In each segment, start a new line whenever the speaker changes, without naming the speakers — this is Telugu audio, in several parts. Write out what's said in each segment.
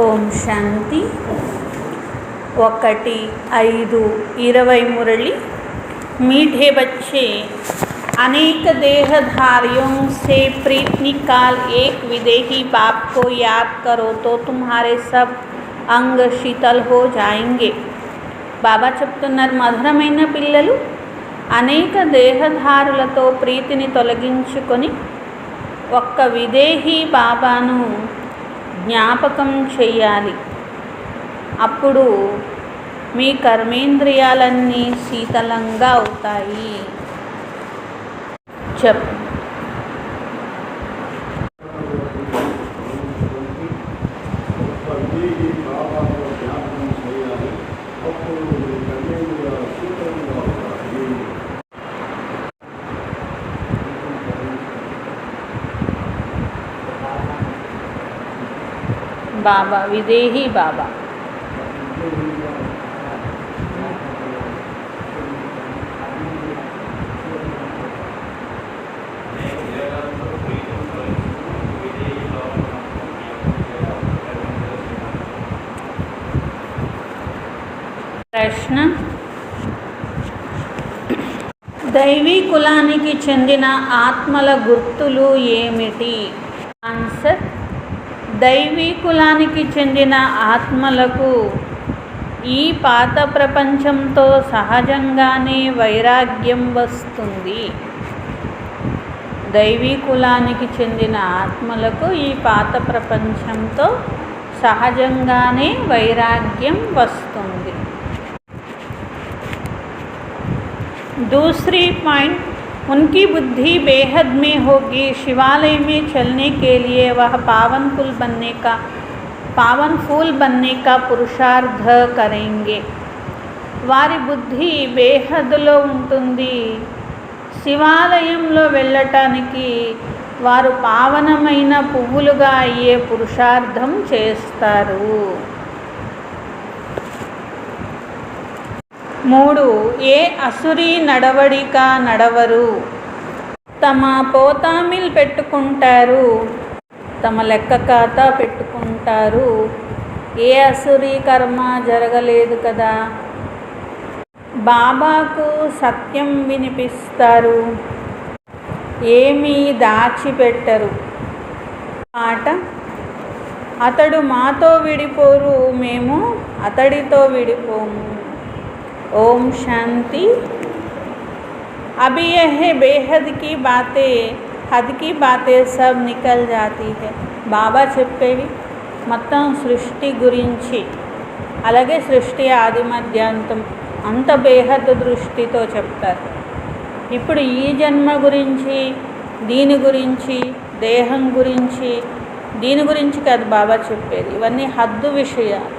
ఓం శాంతి 1-5-20 मुरली। मीठे बच्चे, अनेक देहधारियों से प्रीत निकाल एक विदेही बाप को याद करो तो तुम्हारे सब अंग शीतल हो जाएंगे। బాబా చెప్తున్నారు, మధురమైన పిల్లలు అనేక దేహధారులతో ప్రీతిని తొలగించుకొని ఒక్క విదేహీ బాబాను జ్ఞాపకం చేయాలి. అప్పుడు మీ కర్మేంద్రియాలన్నీ శీతలంగా అవుతాయి. బాబా విదేహీ బాబా ప్రశ్న, దైవీ కులానికి చెందిన ఆత్మల గుర్తులు ఏమిటి? ఆన్సర్, దైవీ కులానికి చెందిన ఆత్మలకు ఈ పాత ప్రపంచంతో సహజంగానే వైరాగ్యం వస్తుంది. దైవీ కులానికి చెందిన ఆత్మలకు ఈ పాత ప్రపంచంతో సహజంగానే వైరాగ్యం వస్తుంది. दूसरी पॉइंट, उनकी बुद्धि बेहद में होगी। शिवालय में चलने के लिए वह पावन फूल बनने का पुरुषार्थ करेंगे. వారి బుద్ధి బేహద్లో ఉంటుంది. శివాలయంలో వెళ్ళటానికి వారు పావనమైన పువ్వులుగా అయ్యే పురుషార్థం చేస్తారు. 3. ఏ అసురీ నడవడిక నడవరు. తమ పోతామిల్ పెట్టుకుంటారు, తమ లెక్క ఖాతా పెట్టుకుంటారు. ఏ అసురీ కర్మ జరగలేదు కదా. బాబాకు సత్యం వినిపిస్తారు, ఏమీ దాచిపెట్టరు. మాట, అతడు మాతో విడిపోరు, మేము అతడితో విడిపోము. ओम शांति। अभी यह बेहद की बातें, हद की बातें सब निकल जाती है. బాబా చెప్పేవి మొత్తం సృష్టి గురించి, అలాగే సృష్టి ఆది మధ్యాంతం అంత బేహద్ దృష్టితో చెప్తారు. ఇప్పుడు ఈ జన్మ గురించి, దీని గురించి, దేహం గురించి, దీని గురించి కాదు బాబా చెప్పేది. ఇవన్నీ హద్దు విషయాలు.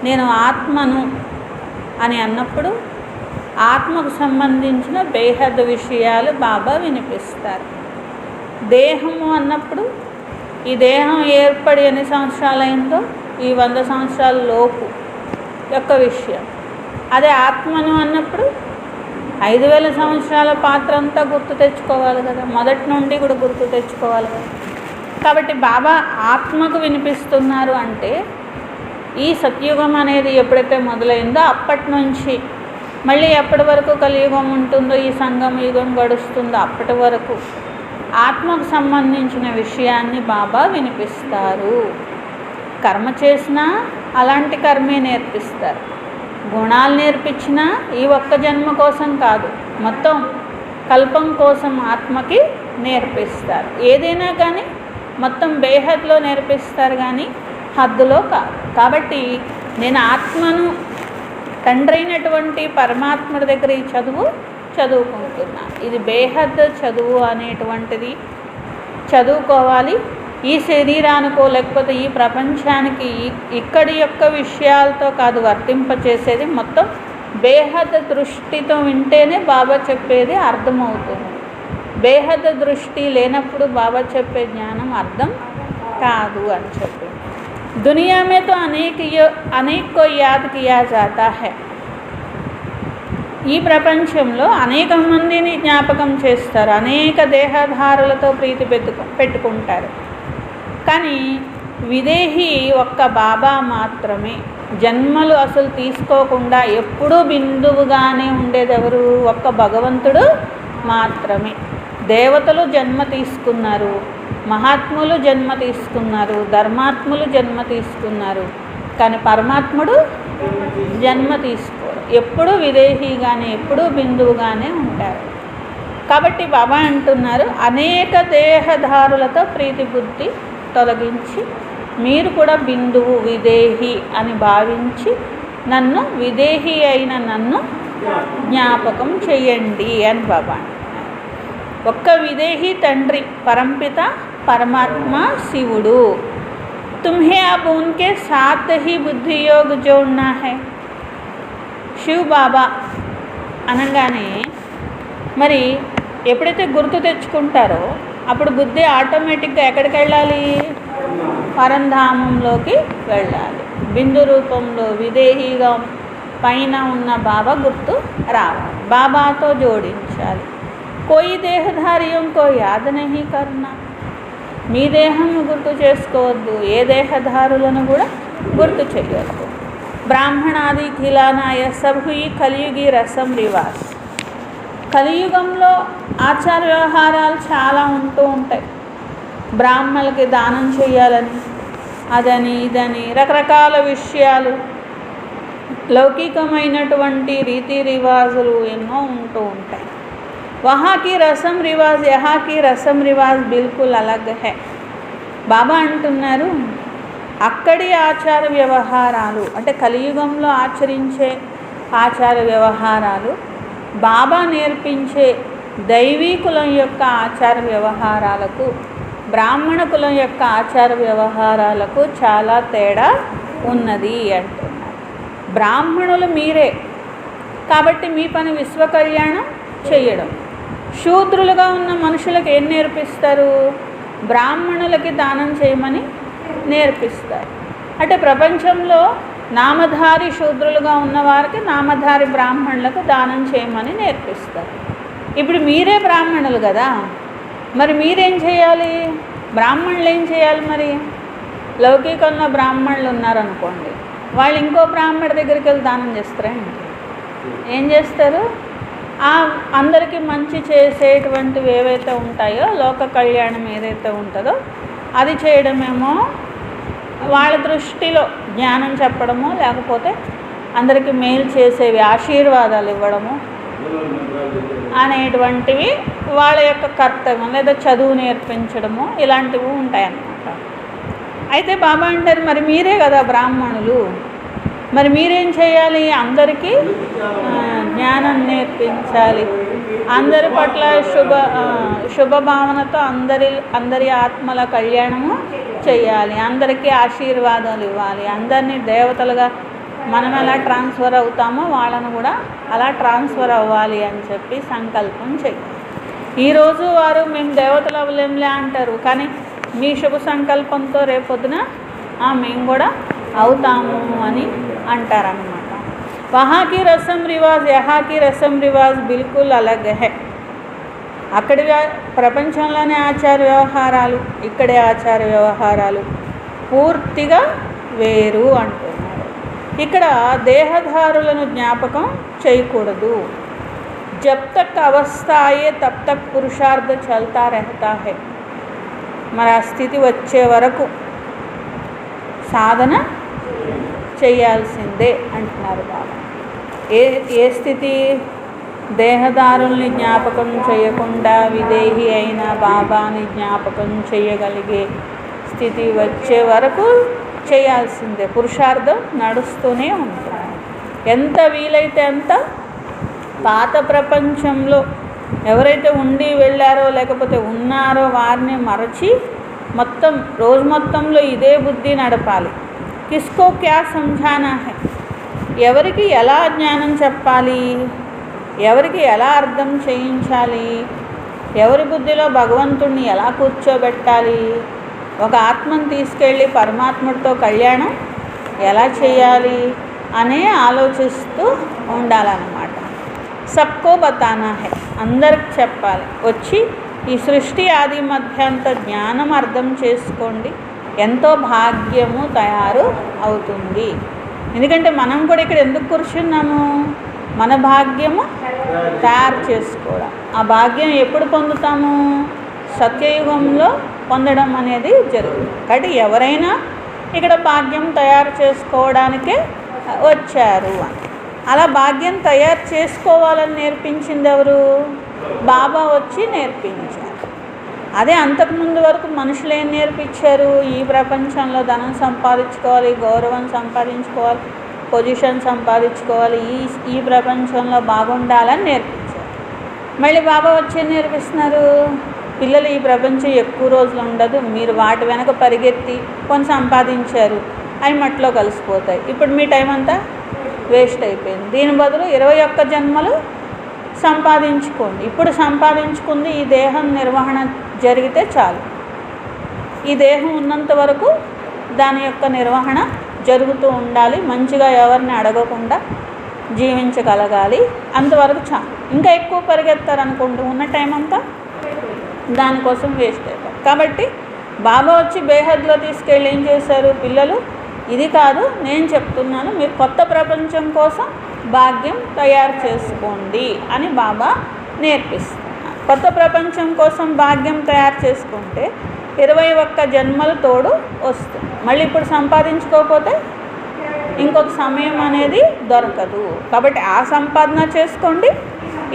నేను ఆత్మను అని అన్నప్పుడు ఆత్మకు సంబంధించిన బేహద్ విషయాలు బాబా వినిపిస్తారు. దేహము అన్నప్పుడు ఈ దేహం ఏర్పడి ఎన్ని సంవత్సరాలైందో ఈ 100 సంవత్సరాల లోపు యొక్క విషయం. అదే ఆత్మను అన్నప్పుడు 5000 సంవత్సరాల పాత్ర అంతా గుర్తు తెచ్చుకోవాలి కదా, మొదటి నుండి కూడా గుర్తు తెచ్చుకోవాలి కదా. కాబట్టి బాబా ఆత్మకు వినిపిస్తున్నారు అంటే ఈ సత్యుగం అనేది ఎప్పుడైతే మొదలైందో అప్పటి నుంచి మళ్ళీ ఎప్పటి వరకు కలియుగం ఉంటుందో, ఈ సంగమ యుగం గడుస్తుందో అప్పటి వరకు ఆత్మకు సంబంధించిన విషయాన్ని బాబా వినిపిస్తారు. కర్మ చేసినా అలాంటి కర్మే నేర్పిస్తారు. గుణాలు నేర్పించినా ఈ ఒక్క జన్మ కోసం కాదు, మొత్తం కల్పం కోసం ఆత్మకి నేర్పిస్తారు. ఏదైనా కానీ మొత్తం బేహద్లో నేర్పిస్తారు, కానీ హద్దులో కాదు. కాబట్టి నేను ఆత్మను తండ్రి అయినటువంటి పరమాత్ముడి దగ్గర ఈ చదువుకుంటున్నాను. ఇది బేహద్ చదువు అనేటువంటిది చదువుకోవాలి. ఈ శరీరానికో లేకపోతే ఈ ప్రపంచానికి ఇక్కడి యొక్క విషయాలతో కాదు వర్తింపచేసేది. మొత్తం బేహద్ దృష్టితో వింటేనే బాబా చెప్పేది అర్థమవుతుంది. బేహద్ దృష్టి లేనప్పుడు బాబా చెప్పే జ్ఞానం అర్థం కాదు అని చెప్పి. दुनिया में तो अनेक को याद किया जाता है. ఈ ప్రపంచంలో అనేక మందిని జ్ఞాపకం చేస్తారు, అనేక దేహధారులతో ప్రీతి పెట్టుకుంటారు. కానీ విదేహి ఒక్క బాబా మాత్రమే. జన్మలు అసలు తీసుకోకుండా ఎప్పుడూ బిందువుగానే ఉండేదెవరు? ఒక్క భగవంతుడు మాత్రమే. దేవతలు జన్మ తీసుకున్నారు, మహాత్ములు జన్మ తీసుకున్నారు, ధర్మాత్ములు జన్మ తీసుకున్నారు, కానీ పరమాత్ముడు జన్మ తీసుకోరు. ఎప్పుడూ విదేహీగానే, ఎప్పుడూ బిందువుగానే ఉంటారు. కాబట్టి బాబా అంటున్నారు, అనేక దేహధారులతో ప్రీతి బుద్ధి తొలగించి మీరు కూడా బిందువు విదేహి అని భావించి నన్ను, విదేహి అయిన నన్ను జ్ఞాపకం చెయ్యండి అని బాబా అంటున్నారు. ఒక్క విదేహి తండ్రి పరంపిత పరమాత్మ శివుడు. తుమ్హే అబ్ ఉన్కే సాత్ హీ బుద్ధి యోగ్ జోడ్నా హై. శివ్ బాబా అనగానే మరి ఎప్పుడైతే గుర్తు తెచ్చుకుంటారో అప్పుడు బుద్ధి ఆటోమేటిక్గా ఎక్కడికి వెళ్ళాలి? పరంధామంలోకి వెళ్ళాలి. బిందు రూపంలో విదేహీగా పైన ఉన్న బాబా గుర్తు రావాలి, బాబాతో జోడించాలి. కోయి దేహధారియం కో యాద నహీ కర్నా. మీ దేహం గుర్తు చేసుకోవద్దు, ఏ దేహధారులను కూడా గుర్తు చేయొద్దు. బ్రాహ్మణాది ఖిలానాయ సబ్ హుయి కలియుగి రసం రివాజ్. కలియుగంలో ఆచార వ్యవహారాలు చాలా ఉంటూ ఉంటాయి. బ్రాహ్మణులకి దానం చేయాలని, అదని ఇదని రకరకాల విషయాలు, లౌకికమైనటువంటి రీతి రివాజులు ఎన్నో ఉంటూ ఉంటాయి. వహాకి రసం రివాజ్ యహాకి రసం రివాజ్ బిల్కుల్ అలగ్ హై. బాబా అంటున్నారు, అక్కడి ఆచార వ్యవహారాలు అంటే కలియుగంలో ఆచరించే ఆచార వ్యవహారాలు, బాబా నేర్పించే దైవీ కులం యొక్క ఆచార వ్యవహారాలకు, బ్రాహ్మణ కులం యొక్క ఆచార వ్యవహారాలకు చాలా తేడా ఉన్నది అంటున్నారు. బ్రాహ్మణులు మీరే కాబట్టి మీ పని విశ్వ కళ్యాణం చేయడం. శూద్రులుగా ఉన్న మనుషులకు ఏం నేర్పిస్తారు? బ్రాహ్మణులకి దానం చేయమని నేర్పిస్తారు. అంటే ప్రపంచంలో నామధారి శూద్రులుగా ఉన్నవారికి నామధారి బ్రాహ్మణులకు దానం చేయమని నేర్పిస్తారు. ఇప్పుడు మీరే బ్రాహ్మణులు కదా, మరి మీరేం చేయాలి? బ్రాహ్మణులు ఏం చేయాలి? మరి లౌకికంలో బ్రాహ్మణులు ఉన్నారనుకోండి, వాళ్ళు ఇంకో బ్రాహ్మణుడి దగ్గరికి వెళ్ళి దానం చేస్తారండి. ఏం చేస్తారు? అందరికీ మంచి చేసేటువంటివి ఏవైతే ఉంటాయో, లోక కళ్యాణం ఏదైతే ఉంటుందో అది చేయడమేమో వాళ్ళ దృష్టిలో జ్ఞానం చెప్పడము, లేకపోతే అందరికీ మేలు చేసేవి ఆశీర్వాదాలు ఇవ్వడము అనేటువంటివి వాళ్ళ యొక్క కర్తవ్యం, లేదా చదువు నేర్పించడము, ఇలాంటివి ఉంటాయన్నమాట. అయితే బాబా అంటారు, మరి మీరే కదా బ్రాహ్మణులు, మరి మీరేం చేయాలి? అందరికీ జ్ఞానం నేర్పించాలి, అందరి పట్ల శుభభావనతో అందరి ఆత్మల కళ్యాణము చేయాలి, అందరికీ ఆశీర్వాదాలు ఇవ్వాలి, అందరినీ దేవతలుగా మనం ఎలా ట్రాన్స్ఫర్ అవుతామో వాళ్ళను కూడా అలా ట్రాన్స్ఫర్ అవ్వాలి అని చెప్పి సంకల్పం చేయాలి. ఈరోజు వారు మేము దేవతలు అవ్వలేంలే అంటారు, కానీ మీ శుభ సంకల్పంతో రేపొద్దున మేము కూడా అవుతాము అని అంటారన్నమాట. వహాకి రసం రివాజ్ యహాకి రసం రివాజ్ బిల్కుల్ అలగ్ హై. అక్కడి ప్రపంచంలోనే ఆచార వ్యవహారాలు, ఇక్కడే ఆచార వ్యవహారాలు పూర్తిగా వేరు అంటున్నారు. ఇక్కడ దేహధారులను జ్ఞాపకం చేయకూడదు. జబ్ తక్ అవస్థ ఆయే తబ్ తక్ పురుషార్థ చల్తా రెహతా హై. మరి ఆ స్థితి వచ్చే వరకు సాధన చేయాల్సిందే అంటున్నారు బాబా. ఏ స్థితి? దేహదారుల్ని జ్ఞాపకం చేయకుండా విదేహి అయిన బాబాని జ్ఞాపకం చేయగలిగే స్థితి వచ్చే వరకు చేయాల్సిందే. పురుషార్థం నడుస్తూనే ఉంటుంది. ఎంత వీలైతే అంత పాత ప్రపంచంలో ఎవరైతే ఉండి వెళ్ళారో లేకపోతే ఉన్నారో వారిని మరచి మొత్తం రోజు మొత్తంలో ఇదే బుద్ధి నడపాలి. కిస్కో క్యా సంజానా హై. ఎవరికి ఎలా జ్ఞానం చెప్పాలి, ఎవరికి ఎలా అర్థం చేయించాలి, ఎవరి బుద్ధిలో భగవంతుడిని ఎలా కూర్చోబెట్టాలి, ఒక ఆత్మను తీసుకెళ్ళి పరమాత్ముడితో కళ్యాణం ఎలా చేయాలి అనే ఆలోచిస్తూ ఉండాలన్నమాట. సబ్కో బతానా హై. అందరికి చెప్పాలి. వచ్చి ఈ సృష్టి ఆది మధ్యాంత జ్ఞానం అర్థం చేసుకోండి. ఎంతో భాగ్యము తయారు అవుతుంది. ఎందుకంటే మనం కూడా ఇక్కడ ఎందుకు కూర్చున్నాము? మన భాగ్యము తయారు చేసుకోవడం. ఆ భాగ్యం ఎప్పుడు పొందుతాము? సత్యయుగంలో పొందడం అనేది జరుగుతుంది. కాబట్టి ఎవరైనా ఇక్కడ భాగ్యం తయారు చేసుకోవడానికే వచ్చారు అని. అలా భాగ్యం తయారు చేసుకోవాలని నేర్పించింది ఎవరు? బాబా వచ్చి నేర్పించారు. అదే అంతకుముందు వరకు మనుషులు ఏం నేర్పించారు? ఈ ప్రపంచంలో ధనం సంపాదించుకోవాలి, గౌరవం సంపాదించుకోవాలి, పొజిషన్ సంపాదించుకోవాలి, ఈ ప్రపంచంలో బాగుండాలని నేర్పించారు. మళ్ళీ బాబా వచ్చి నేర్పిస్తున్నారు, పిల్లలు ఈ ప్రపంచం ఎక్కువ రోజులు ఉండదు, మీరు వాటి వెనక పరిగెత్తి కొన్ని సంపాదించారు, అవి మట్టిలో కలిసిపోతాయి, ఇప్పుడు మీ టైం అంతా వేస్ట్ అయిపోయింది, దీని బదులు 21 జన్మలు సంపాదించుకోండి. ఇప్పుడు సంపాదించుకుంది ఈ దేహం నిర్వహణ జరిగితే చాలు, ఈ దేహం ఉన్నంత వరకు దాని యొక్క నిర్వహణ జరుగుతూ ఉండాలి, మంచిగా ఎవరిని అడగకుండా జీవించగలగాలి, అంతవరకు చాలు. ఇంకా ఎక్కువ పరిగెత్తారనుకుంటూ ఉన్న టైం అంతా దానికోసం వేస్ట్ అయిపోయి. కాబట్టి బాబా వచ్చి బేహద్లో తీసుకెళ్ళి ఏం చేశారు? పిల్లలు ఇది కాదు నేను చెప్తున్నాను, మీరు కొత్త ప్రపంచం కోసం భాగ్యం తయారు చేసుకోండి అని బాబా నేర్పిస్తున్నారు. కొత్త ప్రపంచం కోసం భాగ్యం తయారు చేసుకుంటే 21 జన్మలు తోడు వస్తుంది. మళ్ళీ ఇప్పుడు సంపాదించుకోకపోతే ఇంకొక సమయం అనేది దొరకదు. కాబట్టి ఆ సంపాదన చేసుకోండి,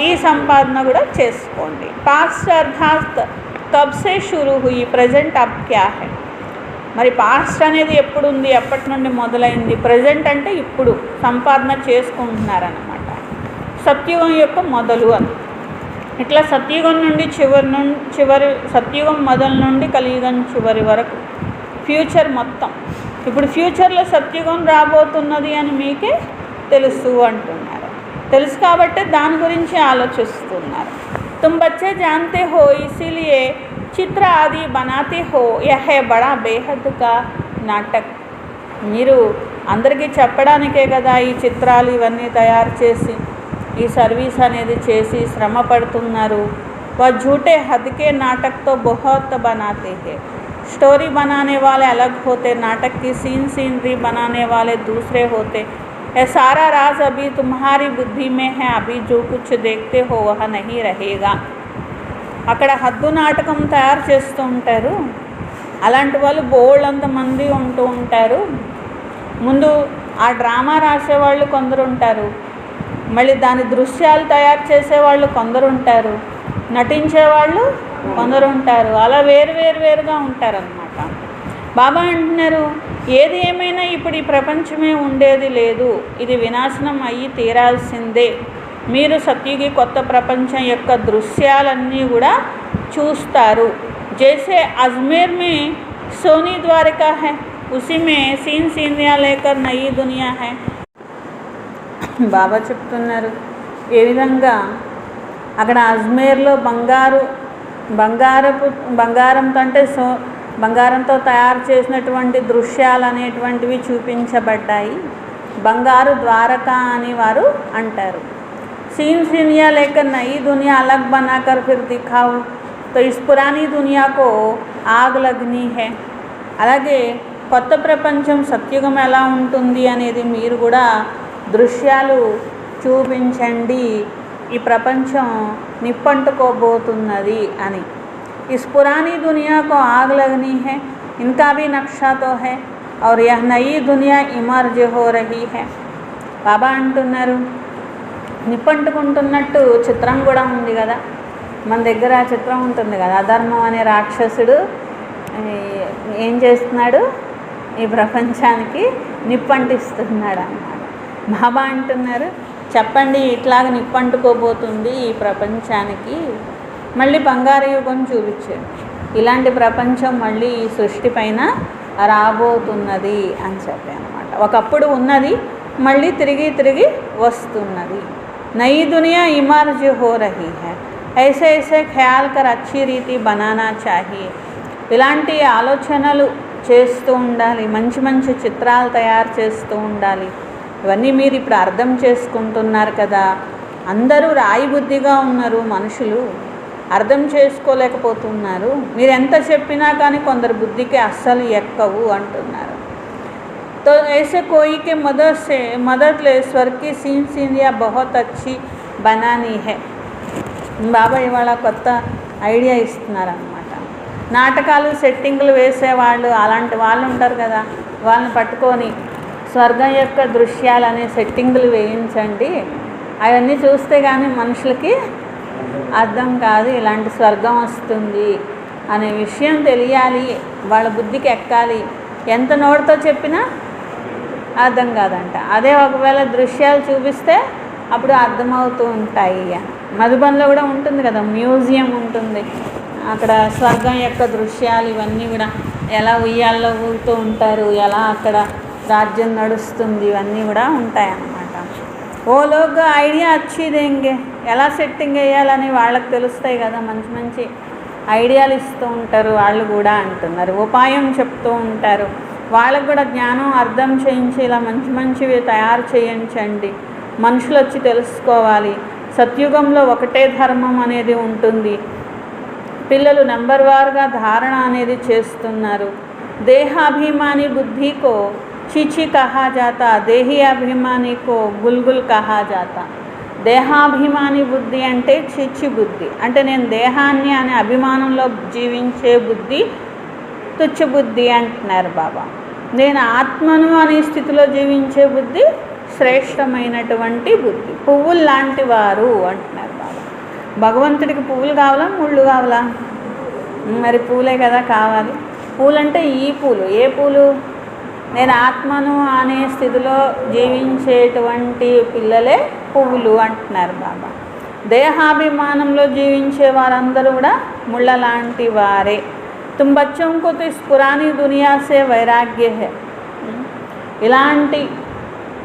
ఈ సంపాదన కూడా చేసుకోండి. పాస్ట్ అర్థాత్ కబ్సే షురూ హుయి, ప్రజెంట్ అబ్ క్యా హై. మరి పాస్ట్ అనేది ఎప్పుడు ఉంది, ఎప్పటి నుండి మొదలైంది? ప్రజెంట్ అంటే ఇప్పుడు సంపాదన చేసుకుంటున్నారన్నమాట. సత్యుగం యొక్క మొదలు అని. ఇట్లా సత్యుగం నుండి చివరి సత్యుగం మొదలు నుండి కలియుగం చివరి వరకు ఫ్యూచర్ మొత్తం. ఇప్పుడు ఫ్యూచర్లో సత్యుగం రాబోతున్నది అని మీకే తెలుసు అంటున్నారు. తెలుసు కాబట్టి దాని గురించి ఆలోచిస్తున్నారు. తుమ్ బచ్చే జాన్తే హో ఇసిలియే చిత్ర ఆది బనాతే హో, యహ్ బడా బేహద్ కా నాటక్. మీరు అందరికీ చెప్పడానికే కదా ఈ చిత్రాలు ఇవన్నీ తయారు చేసి ఈ సర్వీస్ అనేది చేసి శ్రమ పడుతున్నారు. వह झूठे हद के नाटक तो बहुत बनाते हैं. स्टोरी बनाने वाले अलग होते, नाटक की सीनरी बनाने वाले दूसरे होते. यह सारा राज अभी तुम्हारी बुद्धि में है, अभी जो कुछ देखते हो वह नहीं रहेगा. అక్కడ హద్దు నాటకం తయారు చేస్తూ ఉంటారు. అలాంటి వాళ్ళు బోల్డ్ మంది ఉంటూ ఉంటారు. ముందు ఆ డ్రామా రాసేవాళ్ళు కొందరు ఉంటారు, మళ్ళీ దాని దృశ్యాలు తయారు చేసేవాళ్ళు కొందరు ఉంటారు, నటించేవాళ్ళు కొందరు ఉంటారు. అలా వేరుగా ఉంటారన్నమాట. బాబా అంటున్నారు, ఏది ఏమైనా ఇప్పుడు ఈ ప్రపంచమే ఉండేది లేదు, ఇది వినాశనం అయ్యి తీరాల్సిందే. మీరు సత్యుగి కొత్త ప్రపంచం యొక్క దృశ్యాలన్నీ కూడా చూస్తారు. జైసే అజ్మేర్ మే సోనీ ద్వారకా హై, ఉసి మే సీనరియా లేకర్ నయీ దునియా హై. బాబా చెప్తున్నారు, ఏ విధంగా అక్కడ అజ్మేర్లో బంగారంతో అంటే బంగారంతో తయారు చేసినటువంటి దృశ్యాలు అనేటువంటివి చూపించబడ్డాయి. బంగారు ద్వారకా అని వారు అంటారు. सीनिया लेकर नई दुनिया अलग बनाकर फिर दिखाओ तो इस पुरानी दुनिया को आग लगनी है. అలాగే కొత్త ప్రపంచం సత్యుగం ఎలా ఉంటుంది అనేది మీరు కూడా దృశ్యాలు చూపించండి, ఈ ప్రపంచం నిప్పంటుకోబోతున్నది అని. इस पुरानी दुनिया को आग लगनी है, इनका भी नक्शा तो है और यह नई दुनिया इमर्ज हो रही है. బాబా అంటున్నారు, నిప్పంటుకుంటున్నట్టు చిత్రం కూడా ఉంది కదా, మన దగ్గర ఆ చిత్రం ఉంటుంది కదా. అధర్మం అనే రాక్షసుడు ఏం చేస్తున్నాడు, ఈ ప్రపంచానికి నిప్పంటిస్తున్నాడు అన్నమాట. బాబా అంటున్నారు, చెప్పండి ఇట్లాగ నిప్పంటుకోబోతుంది ఈ ప్రపంచానికి. మళ్ళీ బంగారు యుగం చూపించాడు, ఇలాంటి ప్రపంచం మళ్ళీ ఈ సృష్టి పైన రాబోతున్నది అని చెప్పి అన్నమాట. ఒకప్పుడు ఉన్నది మళ్ళీ తిరిగి వస్తున్నది. नई दुनिया इमर्ज हो रही है, ऐसे ख्याल कर अच्छी रीति बनाना चाहिए. ఇలాంటి ఆలోచనలు చేస్తూ ఉండాలి, మంచి చిత్రాలు తయారు చేస్తూ ఉండాలి. ఇవన్నీ మీరు ఇప్పుడు అర్థం చేసుకుంటున్నారు కదా. అందరూ రాయి బుద్ధిగా ఉన్నారు మనుషులు, అర్థం చేసుకోలేకపోతున్నారు. మీరు ఎంత చెప్పినా కానీ కొందరు బుద్ధికి అస్సలు ఎక్కవు అంటున్నారు. तो ऐसे कोई के मदद ले स्वर की सीन या बहुत अच्छी बनानी है. బాబా ఇవాళ కొత్త ఐడియా ఇస్తున్నారన్నమాట. నాటకాలు సెట్టింగ్లు వేసేవాళ్ళు అలాంటి వాళ్ళు ఉంటారు కదా, వాళ్ళని పట్టుకొని స్వర్గం యొక్క దృశ్యాలనే సెట్టింగులు వేయించండి. అవన్నీ చూస్తే కానీ మనుషులకి అర్థం కాదు, ఇలాంటి స్వర్గం వస్తుంది అనే విషయం తెలియాలి, వాళ్ళ బుద్ధికి ఎక్కాలి. ఎంత నోటితో చెప్పినా అర్థం కాదంట. అదే ఒకవేళ దృశ్యాలు చూపిస్తే అప్పుడు అర్థమవుతూ ఉంటాయి. మధుబన్లో కూడా ఉంటుంది కదా, మ్యూజియం ఉంటుంది, అక్కడ స్వర్గం యొక్క దృశ్యాలు ఇవన్నీ కూడా ఎలా ఉయ్యాల్లో ఊగుతూ ఉంటారు, ఎలా అక్కడ రాజ్యం నడుస్తుంది, ఇవన్నీ కూడా ఉంటాయన్నమాట. ఓ లోగ్ ఐడియా అచ్చి దేంగే, ఎలా సెట్టింగ్ వేయాలని వాళ్ళకి తెలుస్తాయి కదా, మంచి మంచి ఐడియాలు ఇస్తూ ఉంటారు వాళ్ళు కూడా అంటున్నారు. ఉపాయం చెప్తూ ఉంటారు, వాళ్ళకు కూడా జ్ఞానం అర్థం చేయించి ఇలా మంచి మంచివి తయారు చేయించండి. మనుషులు వచ్చి తెలుసుకోవాలి, సత్యుగంలో ఒకటే ధర్మం అనేది ఉంటుంది. పిల్లలు నెంబర్ వారుగా ధారణ అనేది చేస్తున్నారు. దేహాభిమాని బుద్ధికో చీచి కహా జాతా, దేహీ అభిమానికో గుల్గుల్ కహా జాతా. దేహాభిమాని బుద్ధి అంటే చిచ్చి బుద్ధి, అంటే నేను దేహాన్ని అనే అభిమానంలో జీవించే బుద్ధి తుచ్చ బుద్ధి అంటున్నారు బాబా. నేను ఆత్మను అనే స్థితిలో జీవించే బుద్ధి శ్రేష్టమైనటువంటి బుద్ధి. పువ్వులు లాంటి వారు అంటున్నారు బాబా. భగవంతుడికి పువ్వులు కావాలా ముళ్ళు కావాలా? మరి పూలే కదా కావాలి. పూలంటే ఈ పూలు, ఏ పూలు? నేను ఆత్మను అనే స్థితిలో జీవించేటువంటి పిల్లలే పువ్వులు అంటున్నారు బాబా. దేహాభిమానంలో జీవించే వారందరూ కూడా ముళ్ళ లాంటి వారే. तुम बच्चों को तो इस पुरानी दुनिया से वैराग्य है. ఇలాంటి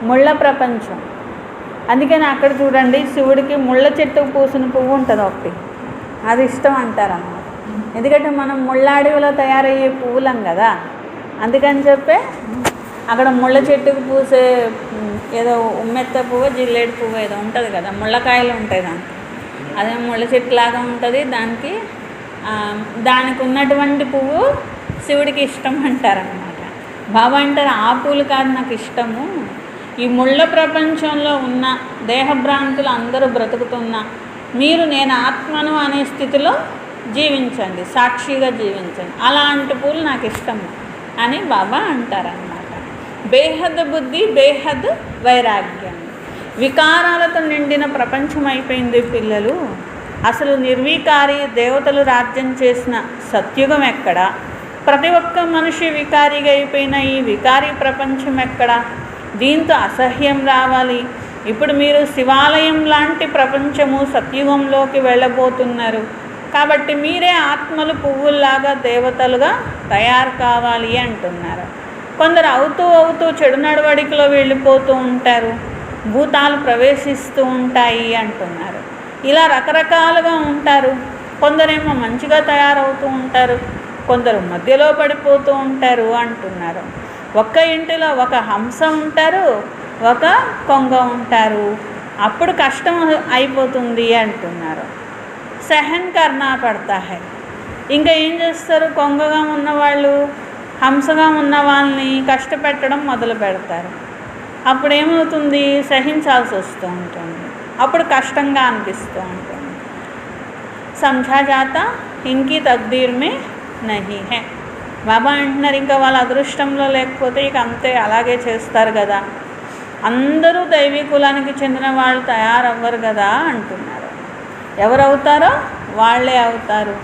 ముళ్ళ ప్రపంచం. అందుకని అక్కడ చూడండి, శివుడికి ముళ్ళ చెట్టుకు పూసిన పువ్వు ఉంటుంది ఒకటి, అది ఇష్టం అంటారన్నమాట. ఎందుకంటే మనం ముళ్ళాడివిలో తయారయ్యే పువ్వులం కదా, అందుకని చెప్పే అక్కడ ముళ్ళ చెట్టుకు పూసే ఏదో ఉమ్మెత్త పువ్వు జిల్లేడు పువ్వు ఏదో ఉంటుంది కదా, ముళ్ళకాయలు ఉంటాయి దానికి, అదే ముళ్ళ చెట్టు లాగా ఉంటుంది. దానికి ఉన్నటువంటి పువ్వు శివుడికి ఇష్టం అంటారనమాట. బాబా అంటారు, ఆ పూలు కాదు నాకు ఇష్టము, ఈ ముళ్ళ ప్రపంచంలో ఉన్న దేహభ్రాంతులు అందరూ బ్రతుకుతున్నా మీరు నేను ఆత్మను అనే స్థితిలో జీవించండి, సాక్షిగా జీవించండి, అలాంటి పూలు నాకు ఇష్టము అని బాబా అంటారనమాట. బేహద్ బుద్ధి బేహద్ వైరాగ్యం. వికారాలతో నిండిన ప్రపంచం అయిపోయింది పిల్లలు. అసలు నిర్వికారి దేవతలు రాజ్యం చేసిన సత్యుగం ఎక్కడ? ప్రతి ఒక్క మనిషి వికారిగా అయిపోయిన ఈ వికారి ప్రపంచం ఎక్కడ? దీంతో అసహ్యం రావాలి. ఇప్పుడు మీరు శివాలయం లాంటి ప్రపంచము సత్యుగంలోకి వెళ్ళబోతున్నారు కాబట్టి మీరే ఆత్మలు పువ్వుల్లాగా దేవతలుగా తయారు కావాలి అంటున్నారు. కొందరు అవుతూ చెడు నడవడికలో వెళ్ళిపోతూ ఉంటారు, భూతాలు ప్రవేశిస్తూ ఉంటాయి అంటున్నారు. ఇలా రకరకాలుగా ఉంటారు. కొందరేమో మంచిగా తయారవుతూ ఉంటారు, కొందరు మధ్యలో పడిపోతూ ఉంటారు అంటున్నారు. ఒక్క ఇంటిలో ఒక హంస ఉంటారు, ఒక కొంగ ఉంటారు, అప్పుడు కష్టం అయిపోతుంది అంటున్నారు. సహన్ కర్నా పడతా హై. ఇంకా ఏం చేస్తారు? కొంగగా ఉన్నవాళ్ళు హంసగా ఉన్న వాళ్ళని కష్టపెట్టడం మొదలు పెడతారు. అప్పుడు ఏమవుతుంది? సహించాల్సి వస్తూ ఉంటుంది, అప్పుడు కష్టంగా అనిపిస్తూ ఉంటుంది. సమझा जाता इनकी तकदीर में नहीं है. బాబా అంటున్నారు, ఇంకా వాళ్ళ అదృష్టంలో లేకపోతే ఇక అంతే, అలాగే చేస్తారు కదా, అందరూ దైవీ కులానికి చెందిన వాళ్ళు తయారవ్వరు కదా అంటున్నారు. ఎవరవుతారో వాళ్ళే అవుతారు.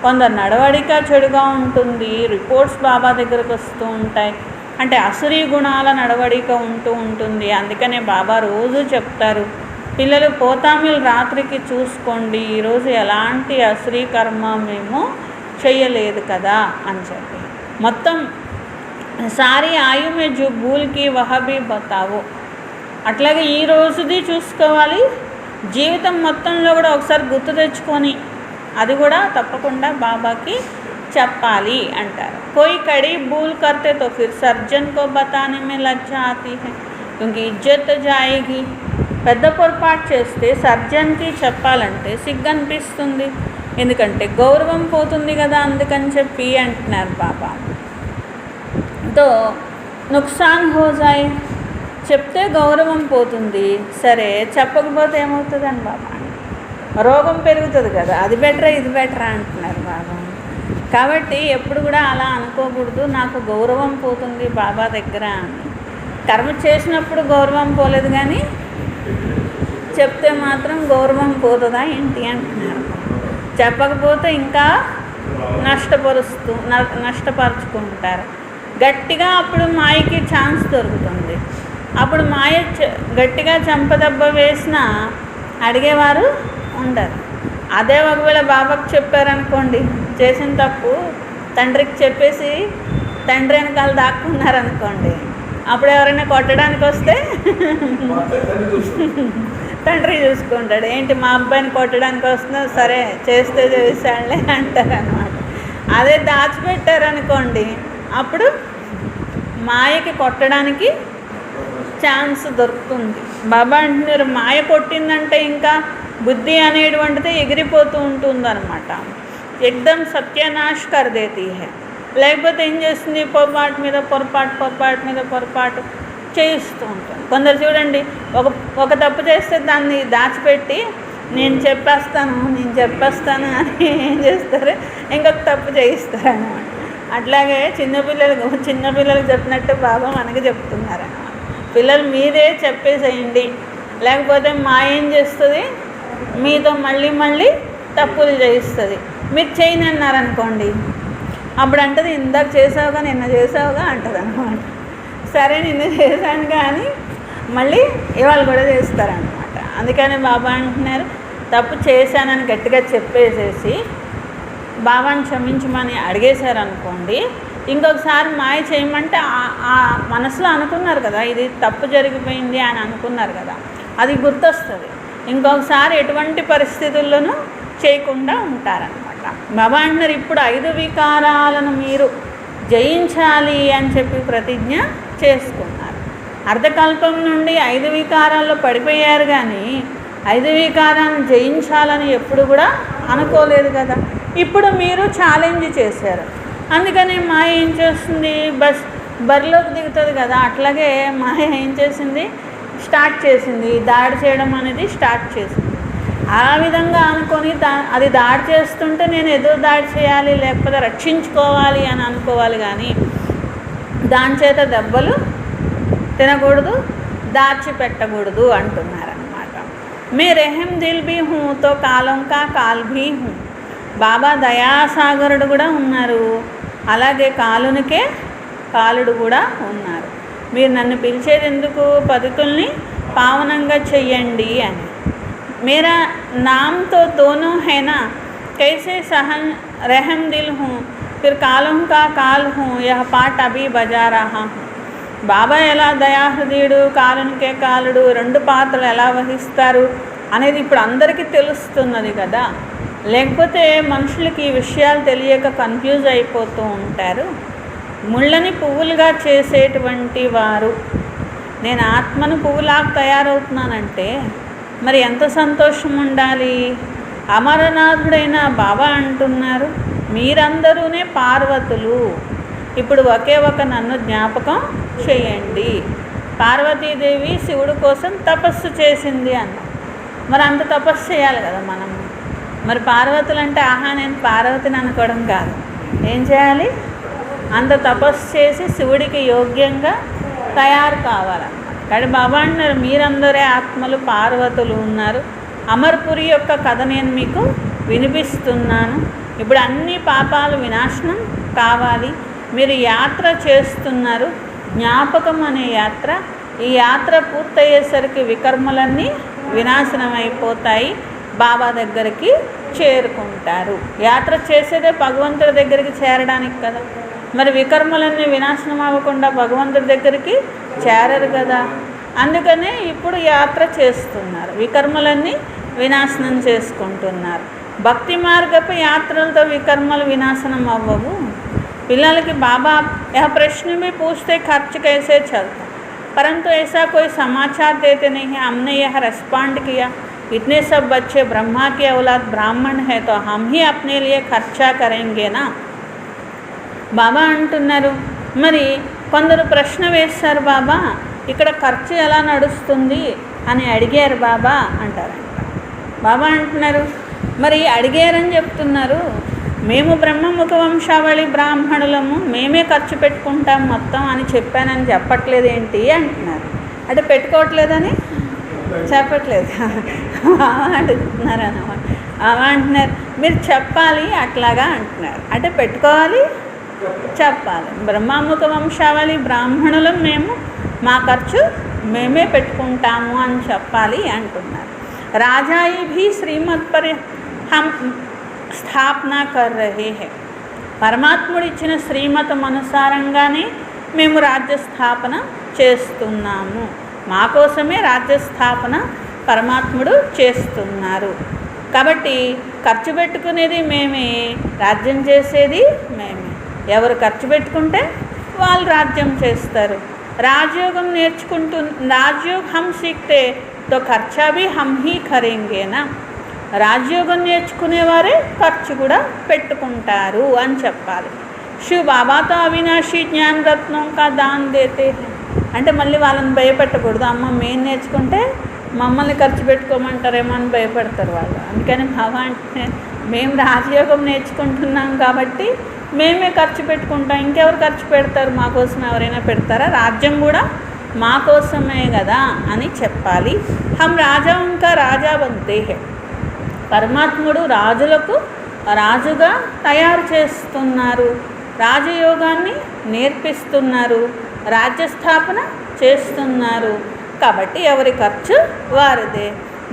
కొందరు నడవడిక చెడుగా ఉంటుంది, రిపోర్ట్స్ బాబా దగ్గరకు వస్తూ ఉంటాయి, అంటే అసురీ గుణాల నడవడిక ఉంటూ ఉంటుంది. అందుకనే బాబా రోజు చెప్తారు, పిల్లలు పోతామిల్ రాత్రికి చూసుకోండి, ఈరోజు ఎలాంటి అసురీ కర్మ మేము చేయలేదు కదా అని చెప్పి. మొత్తం సారీ ఆయు మే జో భూల్కి వహబీ బతావో. అట్లాగే ఈ రోజుది చూసుకోవాలి, జీవితం మొత్తంలో కూడా ఒకసారి గుర్తు తెచ్చుకొని అది కూడా తప్పకుండా బాబాకి చెప్పాలి అంటారు. कोई कड़ी भूल करते तो फिर सर्जन को बताने में लज्जा आती है क्योंकि इज्जत जाएगी. పెద్ద పొరపాటు చేస్తే సర్జన్కి చెప్పాలంటే సిగ్గు అనిపిస్తుంది, ఎందుకంటే గౌరవం పోతుంది కదా, అందుకని చెప్పి అంటున్నారు బాబా. తో నుక్సాన్ హో జాయ్, చెప్తే గౌరవం పోతుంది, సరే చెప్పకపోతే ఏమవుతుందని బాబా, రోగం పెరుగుతుంది కదా, అది బెటరా ఇది బెటరా అంటున్నారు బాబా. కాబట్టి ఎప్పుడు కూడా అలా అనుకోకూడదు, నాకు గౌరవం పోతుంది బాబా దగ్గర అని. కర్మ చేసినప్పుడు గౌరవం పోలేదు, కానీ చెప్తే మాత్రం గౌరవం పోతుందా ఏంటి అంటున్నారు. చెప్పకపోతే ఇంకా నష్టపరుచుకుంటారు గట్టిగా. అప్పుడు మాయకి ఛాన్స్ దొరుకుతుంది. అప్పుడు మాయ గట్టిగా చెంపదెబ్బ వేసినా అడిగేవారు ఉండరు. అదే ఒకవేళ బాబాకు చెప్పారనుకోండి, చేసిన తప్పు తండ్రికి చెప్పేసి తండ్రి వెనకాల దాక్కున్నారనుకోండి, అప్పుడు ఎవరైనా కొట్టడానికి వస్తే తండ్రి చూసుకుంటాడు. ఏంటి మా అబ్బాయిని కొట్టడానికి వస్తున్నా, సరే చేస్తే చేశాడులే అంటారనమాట. అదే దాచిపెట్టారనుకోండి, అప్పుడు మాయకి కొట్టడానికి ఛాన్స్ దొరుకుతుంది. బాబా అంటున్నారు, మాయ కొట్టిందంటే ఇంకా బుద్ధి అనేటువంటిది ఎగిరిపోతూ ఉంటుందన్నమాట. ఎక్దమ్ సత్యనాశ్ కర్దేతీ హై. లేకపోతే ఏం చేస్తుంది, పొరపాటు మీద పొరపాటు చేయిస్తూ ఉంటుంది. కొందరు చూడండి, ఒక తప్పు చేస్తే దాన్ని దాచిపెట్టి నేను చెప్పేస్తాను అని ఏం చేస్తారు, ఇంకొక తప్పు చేయిస్తారు అన్నమాట. అట్లాగే చిన్నపిల్లలకు చెప్పినట్టు బాబా మనకి చెప్తున్నారు అన్నమాట. పిల్లలు మీరే చెప్పేసేయండి, లేకపోతే మా ఏం చేస్తుంది, మీతో మళ్ళీ తప్పులు చేయిస్తుంది. మీరు చేయని అన్నారనుకోండి, అప్పుడు అంటది ఇందాక చేసావుగా నిన్న చేసావుగా అంటది అనమాట. సరే నిన్న చేశాను కానీ మళ్ళీ ఇవాళ కూడా చేస్తారనమాట. అందుకని బాబా అంటున్నారు, తప్పు చేశానని గట్టిగా చెప్పేసేసి బాబాని క్షమించమని అడిగేశారనుకోండి, ఇంకొకసారి మాయ చేయమంటే ఆ మనసులో అనుకున్నారు కదా, ఇది తప్పు జరిగిపోయింది అని అనుకున్నారు కదా, అది గుర్తొస్తుంది. ఇంకొకసారి ఎటువంటి పరిస్థితుల్లోనూ చేయకుండా ఉంటారనమాట. బాబా అంటున్నారు, ఇప్పుడు 5 వికారాలను మీరు జయించాలి అని చెప్పి ప్రతిజ్ఞ చేసుకున్నారు. అర్ధకల్పం నుండి 5 వికారాల్లో పడిపోయారు, కానీ 5 వికారాలను జయించాలని ఎప్పుడు కూడా అనుకోలేదు కదా. ఇప్పుడు మీరు ఛాలెంజ్ చేశారు. అందుకని మాయ ఏం చేస్తుంది, బరిలోకి దిగుతుంది కదా, అట్లాగే మాయ ఏం చేసింది, స్టార్ట్ చేసింది, దాడి చేయడం అనేది స్టార్ట్ చేసింది. ఆ విధంగా అనుకొని అది దాడి చేస్తుంటే నేను ఎదురు దాడి చేయాలి, లేకపోతే రక్షించుకోవాలి అని అనుకోవాలి, కానీ దాని చేత దెబ్బలు తినకూడదు, దాచిపెట్టకూడదు అంటున్నారనమాట. మే రెహం దిల్ భీ హూ తో కాలం కా కాల్ భీ హూ. బాబా దయాసాగరుడు కూడా ఉన్నారు, అలాగే కాలునికే కాలుడు కూడా ఉన్నారు. మీరు నన్ను పిలిచేది ఎందుకు, పతితుల్ని పావనంగా చెయ్యండి అని. मेरा नाम तो दोनों है ना, कैसे सहन रहम दिल हूँ, फिर कालों का काल हूँ, यह पाठ अभी बजा रहा हूँ. బాబా ఎలా దయాహృదయుడు, కాలునికే కాలుడు, 2 పాత్రలు ఎలా వహిస్తారు అనేది ఇప్పుడు అందరికీ తెలుస్తున్నది కదా. లేకపోతే మనుషులకి ఈ విషయాలు తెలియక కన్ఫ్యూజ్ అయిపోతూ ఉంటారు. ముళ్ళని పువ్వులుగా చేసేటువంటి వారు, నేను ఆత్మను పువ్వులాగా తయారవుతున్నానంటే మరి ఎంత సంతోషం ఉండాలి. అమరనాథుడైన బాబా అంటున్నారు, మీరందరూనే పార్వతులు, ఇప్పుడు ఒకే ఒక నన్ను జ్ఞాపకం చేయండి. పార్వతీదేవి శివుడు కోసం తపస్సు చేసింది అన్న, మరి అంత తపస్సు చేయాలి కదా మనం. మరి పార్వతులు అంటే ఆహా నేను పార్వతిని అనుకోవడం కాదు, ఏం చేయాలి, అంత తపస్సు చేసి శివుడికి యోగ్యంగా తయారు కావాలన్నమాట. కానీ బాబా అంటున్నారు, మీరందరే ఆత్మలు పార్వతులు ఉన్నారు. అమర్పురి యొక్క కథ నేను మీకు వినిపిస్తున్నాను. ఇప్పుడు అన్ని పాపాలు వినాశనం కావాలి. మీరు యాత్ర చేస్తున్నారు, జ్ఞాపకం అనే యాత్ర. ఈ యాత్ర పూర్తయ్యేసరికి వికర్మలన్నీ వినాశనం అయిపోతాయి, బాబా దగ్గరికి చేరుకుంటారు. యాత్ర చేసేదే భగవంతుడి దగ్గరికి చేరడానికి కదా. మరి వికర్మలన్నీ వినాశనం అవ్వకుండా భగవంతుడి దగ్గరికి చేరరు కదా. అందుకనే ఇప్పుడు యాత్ర చేస్తున్నారు, వికర్మలన్నీ వినాశనం చేసుకుంటున్నారు. భక్తి మార్గపు యాత్రలతో వికర్మలు వినాశనం అవ్వవు. పిల్లలకి बाबा यह प्रश्न भी पूछते खर्च कैसे चलता, परंतु ऐसा कोई समाचार देते नहीं है. हमने यह रेस्पॉन्ड किया, इतने सब बच्चे ब्रह्मा की औलाद ब्राह्मण है तो हम ही अपने लिए खर्चा करेंगे ना బాబా అంటున్నారు. మరి కొందరు ప్రశ్న వేస్తారు, బాబా ఇక్కడ ఖర్చు ఎలా నడుస్తుంది అని అడిగారు బాబా అంటారంట. బాబా అంటున్నారు, మరి అడిగారని చెప్తున్నారు, మేము బ్రహ్మముఖ వంశావళి బ్రాహ్మణులము, మేమే ఖర్చు పెట్టుకుంటాం మొత్తం అని చెప్పానని చెప్పట్లేదు ఏంటి అంటున్నారు. అంటే పెట్టుకోవట్లేదని చెప్పట్లేదు అడుగుతున్నారు అన్నమాట. అలా అంటున్నారు, మీరు చెప్పాలి అట్లాగా అంటున్నారు. అంటే పెట్టుకోవాలి, చెప్పాలి. బ్రహ్మముఖ వంశావళి బ్రాహ్మణులం మేము, మా ఖర్చు మేమే పెట్టుకుంటాము అని చెప్పాలి అంటున్నారు. రాజాయి భీ శ్రీమత్ పర్ హమ్ స్థాపన కర్ రహే హై. పరమాత్ముడు ఇచ్చిన శ్రీమతం అనుసారంగానే మేము రాజ్య స్థాపన చేస్తున్నాము. మా కోసమే రాజ్య స్థాపన పరమాత్ముడు చేస్తున్నారు. కాబట్టి ఖర్చు పెట్టుకునేది మేమే, రాజ్యం చేసేది మేమే. ఎవరు ఖర్చు పెట్టుకుంటే వాళ్ళు రాజ్యం చేస్తారు. రాజయోగం నేర్చుకుంటూ రాజయోగ హమ్ సీఖతే తో ఖర్చా భీ హమ్ హీ కరేంగేనా. రాజయోగం నేర్చుకునేవారే ఖర్చు కూడా పెట్టుకుంటారు అని చెప్పాలి. శివ్ బాబాతో అవినాశి జ్ఞాన రత్నం కా దాన్ దేతే హై. అంటే మళ్ళీ వాళ్ళని భయపెట్టకూడదు. అమ్మ మేము నేర్చుకుంటే మమ్మల్ని ఖర్చు పెట్టుకోమంటారేమో అని భయపడతారు వాళ్ళు. అందుకని బాబా అంటే మేము రాజయోగం నేర్చుకుంటున్నాం కాబట్టి మేమే ఖర్చు పెట్టుకుంటాం, ఇంకెవరు ఖర్చు పెడతారు, మా కోసం ఎవరైనా పెడతారా, రాజ్యం కూడా మా కోసమే కదా అని చెప్పాలి. హమ్ రాజా ఇంకా రాజా బంతే హై. పరమాత్ముడు రాజులకు రాజుగా తయారు చేస్తున్నారు, రాజయోగాన్ని నేర్పిస్తున్నారు, రాజ్యస్థాపన చేస్తున్నారు. కాబట్టి ఎవరి ఖర్చు వారిదే.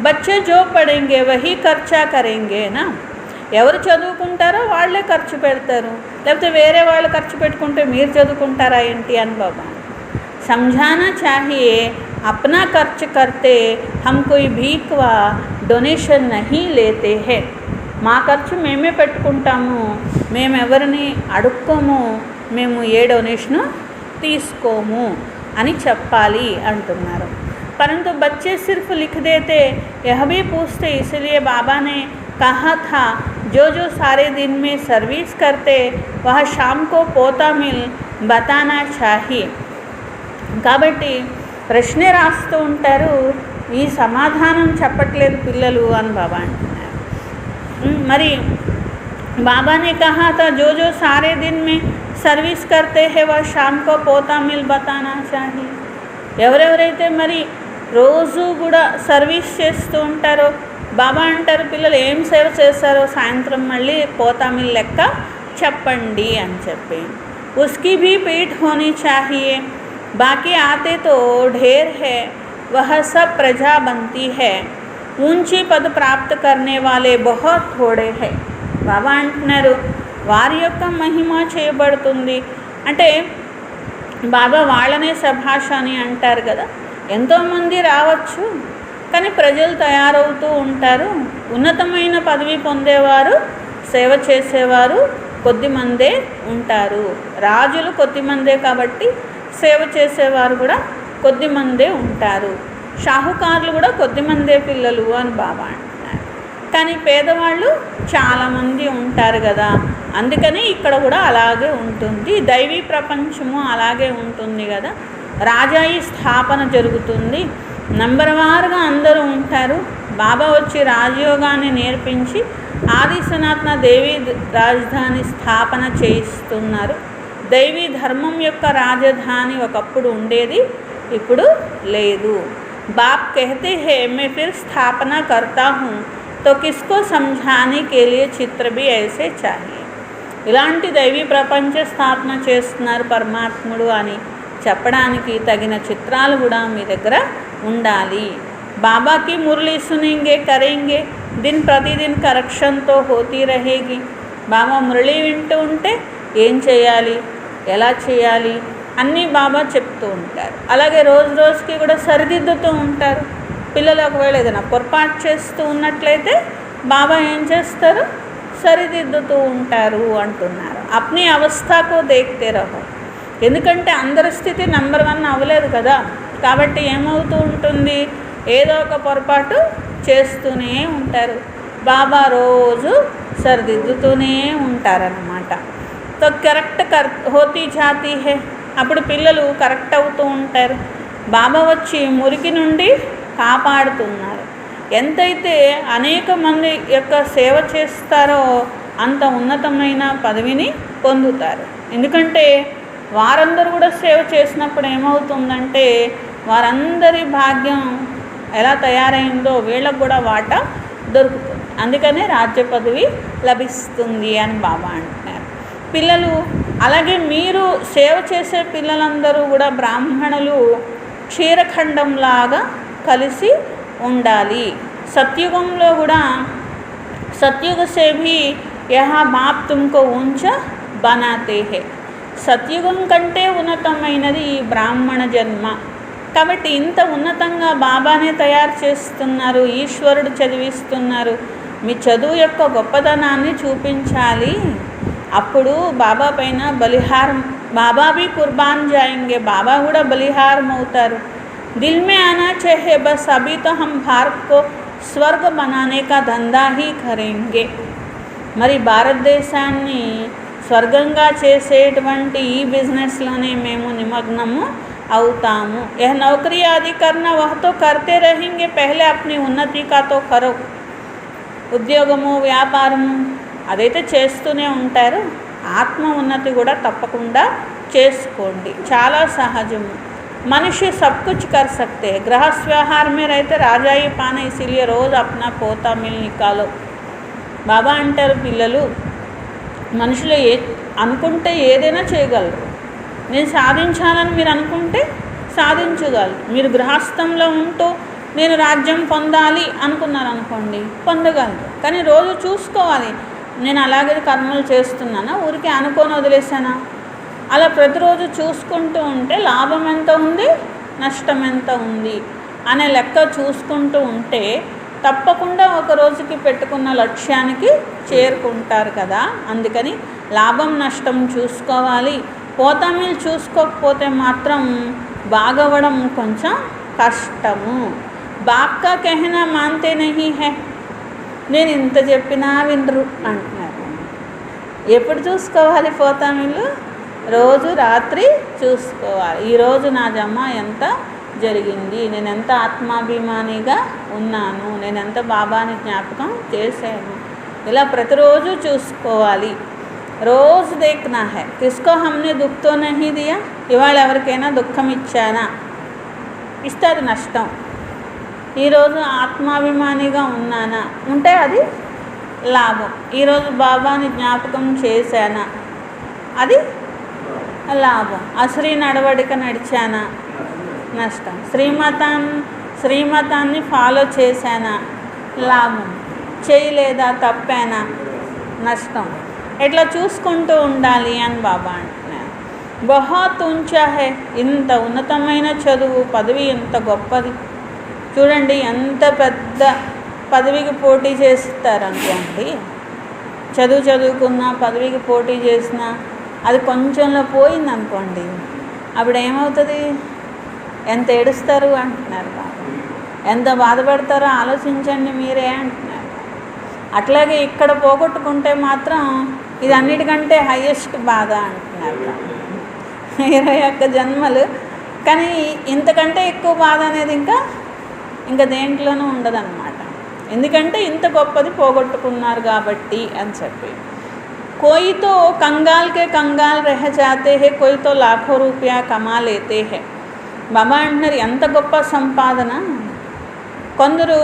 బచ్చే జో పడేంగే వహీ ఖర్చా కరేంగేనా. ఎవరు చదువుకుంటారో వాళ్ళే ఖర్చు పెడతారు, లేకపోతే వేరే వాళ్ళు ఖర్చు పెట్టుకుంటే మీరు చదువుకుంటారా ఏంటి అని బాబా समझाना चाहिए. अपना खर्च करते हम कोई भीख व डोनेशन नहीं लेते हैं. మా ఖర్చు మేమే పెట్టుకుంటాము, మేము ఎవరిని అడుక్కోము, మేము ఏ డొనేషను తీసుకోము అని చెప్పాలి అంటున్నారు. परंतु बच्चे सिर्फ लिख देते, यह भी पूछते. इसलिए बाबा ने कहा था जो जो सारे दिन में सर्विस करते वह शाम को पोता मिल बताना चाहिए. కాబట్టి ప్రశ్నే రాస్తూ ఉంటారు, ఈ సమాధానం చెప్పట్లేదు పిల్లలు అని బాబా అంటున్నారు. మరి बाबा ने कहा था जो जो सारे दिन में सर्विस करते हैं वह शाम को पोता मिल बताना चाहिए. ఎవరెవరైతే మరి రోజు కూడా సర్వీస్ చేస్తూ ఉంటారో బాబా అంటారు, పిల్లలు ఏం సేవ చేస్తారో సాయంత్రం మళ్ళీ పోతా మిల్ లెక్క చెప్పండి అని చెప్పి. उसकी भी पीठ होनी चाहिए. बाकी आते तो ढेर है, वह सब प्रजा बनती है. ऊंची पद प्राप्त करने वाले बहुत थोड़े हैं. బాబా అంటున్నారు వారి యొక్క మహిమ చేయబడుతుంది. అంటే బాబా వాళ్ళనే సభాష అని అంటారు కదా. ఎంతోమంది రావచ్చు కానీ ప్రజలు తయారవుతూ ఉంటారు. ఉన్నతమైన పదవి పొందేవారు, సేవ చేసేవారు కొద్దిమందే ఉంటారు. రాజులు కొద్దిమందే కాబట్టి సేవ చేసేవారు కూడా కొద్దిమందే ఉంటారు. షాహుకారులు కూడా కొద్దిమందే పిల్లలు అని బాబా అంటున్నారు. కానీ పేదవాళ్ళు చాలామంది ఉంటారు కదా, అందుకని ఇక్కడ కూడా అలాగే ఉంటుంది. దైవీ ప్రపంచము అలాగే ఉంటుంది కదా. రాజాయి స్థాపన జరుగుతుంది, నంబర్ వారుగా అందరూ ఉంటారు. బాబా వచ్చి రాజయోగాన్ని నేర్పించి ఆది సనాతన దేవీ రాజధాని స్థాపన చేయిస్తున్నారు. దైవీ ధర్మం యొక్క రాజధాని ఒకప్పుడు ఉండేది, ఇప్పుడు లేదు. బాప్ कहते हैं मैं फिर स्थापना करता हूँ तो किसको समझाने के लिए चित्र भी ऐसे चाहिए. ఇలాంటి దైవీ ప్రపంచ స్థాపన చేస్తున్నారు పరమాత్ముడు అని చెప్పడానికి తగిన చిత్రాలు కూడా మీ దగ్గర ఉండాలి. బాబాకి మురళి సునేంగే కరేంగే దిన్ ప్రతిదిన్ కరెక్షన్ తో హోతీ రహేగి. బాబా మురళి వింటూ ఉంటే ఏం చేయాలి, ఎలా చేయాలి అన్నీ బాబా చెప్తూ ఉంటారు. అలాగే రోజు రోజుకి కూడా సరిదిద్దుతూ ఉంటారు. పిల్లలు ఒకవేళ ఏదైనా పొరపాటు చేస్తూ ఉన్నట్లయితే బాబా ఏం చేస్తారు, సరిదిద్దుతూ ఉంటారు అంటున్నారు. అప్ని అవస్థకు దేఖ్తే రహో. ఎందుకంటే అందరి స్థితి నంబర్ 1 అవ్వలేదు కదా. కాబట్టి ఏమవుతూ ఉంటుంది, ఏదో ఒక పొరపాటు చేస్తూనే ఉంటారు. బాబా రోజు సరిదిద్దుతూనే ఉంటారన్నమాట. తో కరెక్ట్ హోతీ జాతీ హే. అప్పుడు పిల్లలు కరెక్ట్ అవుతూ ఉంటారు. బాబా వచ్చి మురికి నుండి కాపాడుతున్నారు. ఎంతైతే అనేక మంది యొక్క సేవ చేస్తారో అంత ఉన్నతమైన పదవిని పొందుతారు. ఎందుకంటే వారందరూ కూడా సేవ చేసినప్పుడు ఏమవుతుందంటే వారందరి భాగ్యం ఎలా తయారైందో వీళ్ళకు కూడా వాటా దొరుకుతుంది. అందుకనే రాజ్య పదవి లభిస్తుంది అని బాబా అంటున్నారు. పిల్లలు అలాగే మీరు సేవ చేసే పిల్లలందరూ కూడా బ్రాహ్మణులు క్షీరఖండంలాగా కలిసి ఉండాలి. సత్యుగంలో కూడా సత్యుగ సే భీ యహా బాప్ తుమ్కో ఊంచ బనాతే హే. సత్యుగం కంటే ఉన్నతమైనది ఈ బ్రాహ్మణ జన్మ. కాబట్టి ఇంత ఉన్నతంగా బాబానే తయారు చేస్తున్నారు, ఈశ్వరుడు చదివిస్తున్నారు. మీ చదువు యొక్క గొప్పతనాన్ని చూపించాలి. అప్పుడు బాబా పైన బలిహారం, బాబా भी కుర్బాన్ జాయింగే, బాబా కూడా బలిహారం అవుతారు. దిల్ మే ఆనా చాహే బస్ అభీ తో హమ్ భారత్ కో స్వర్గ బనానే కా ధందా హీ కరేంగే. మరి భారతదేశాన్ని స్వర్గంగా చేసేటువంటి ఈ బిజినెస్లోనే మేము నిమగ్నము అవుతాము. యహ నౌకరీ ఆది కర్నా వహ తో కర్తే రహేంగే, పహలే అప్ని ఉన్నతి కా తో కరో. ఉద్యోగము వ్యాపారము అదైతే చేస్తూనే ఉంటారు, ఆత్మ ఉన్నతి కూడా తప్పకుండా చేసుకోండి. చాలా సహజము. మనిషి सब कुछ कर सकते हैं. गृहस्थ व्यवहार में रहते राजा ही पाना, इसीलिए रोज़ अपना पोता मिल निकालो. బాబా అంటారు పిల్లలు మనుషులు అనుకుంటే ఏదైనా చేయగలరు. నేను సాధించాలని మీరు అనుకుంటే సాధించగలరు. మీరు గృహస్థంలో ఉంటూ నేను రాజ్యం పొందాలి అనుకున్నారనుకోండి పొందగలరు. కానీ రోజు చూసుకోవాలి, నేను అలాగే కర్మలు చేస్తున్నానా, ఊరికే అనుకొని వదిలేసానా. అలా ప్రతిరోజు చూసుకుంటూ ఉంటే లాభం ఎంత ఉంది, నష్టం ఎంత ఉంది అనే లెక్క చూసుకుంటూ ఉంటే తప్పకుండా ఒక రోజుకి పెట్టుకున్న లక్ష్యానికి చేరుకుంటారు కదా. అందుకని లాభం నష్టం చూసుకోవాలి. పోతామిల్ చూసుకోకపోతే మాత్రం బాగవడం కొంచెం కష్టము. బాప్కా కెహనా మాన్తే నహీ హై. నేను ఇంత చెప్పినా వినరు అంటున్నారు. ఎప్పుడు చూసుకోవాలి పోతామిల్? రోజు రాత్రి చూసుకోవాలి. ఈరోజు నా జమ ఎంత జరిగింది, నేను ఎంత ఆత్మాభిమానిగా ఉన్నాను, నేను ఎంత బాబాని జ్ఞాపకం చేశాను, ఇలా ప్రతిరోజు చూసుకోవాలి. రోజు దేఖ్నా హై కిస్కో హమ్నే దుఃఖతో నహీ దియా. ఇవాళ ఎవరికైనా దుఃఖం ఇచ్చానా, ఇస్తే అది నష్టం. ఈరోజు ఆత్మాభిమానిగా ఉన్నానా, ఉంటే అది లాభం. ఈరోజు బాబాని జ్ఞాపకం చేశానా, అది లాభం. అసలు నడవడిక నడిచానా, నష్టం. శ్రీమతాన్ని ఫాలో చేశానా, లాభం. చేయలేదా, తప్పానా, నష్టం. ఇట్లా చూసుకుంటూ ఉండాలి అని బాబా అంటున్నారు. బహుత్ ఊంచా హై. ఇంత ఉన్నతమైన చదువు పదవి ఎంత గొప్పది చూడండి. ఎంత పెద్ద పదవికి పోటీ చేస్తారనుకోండి, చదువుకున్న పదవికి పోటీ చేసినా అది కొంచెంలో పోయిందనుకోండి, అప్పుడు ఏమవుతుంది, ఎంత ఏడుస్తారు అంటున్నారు బాబా. ఎంత బాధపడతారో ఆలోచించండి మీరే అంటున్నారు. అట్లాగే ఇక్కడ పోగొట్టుకుంటే మాత్రం ఇది అన్నిటికంటే హయ్యెస్ట్ బాధ అంటున్నారు. 21 జన్మలు, కానీ ఇంతకంటే ఎక్కువ బాధ అనేది ఇంకా దేంట్లోనూ ఉండదన్నమాట. ఎందుకంటే ఇంత గొప్పది పోగొట్టుకున్నారు కాబట్టి అని చెప్పి. कोई तो कंगाल के कंगाल रह जाते हैं, कोई तो लाखों रुपया कमा लेते हैं. బాబా అంటున్నారు ఎంత గొప్ప సంపాదన. కొందరు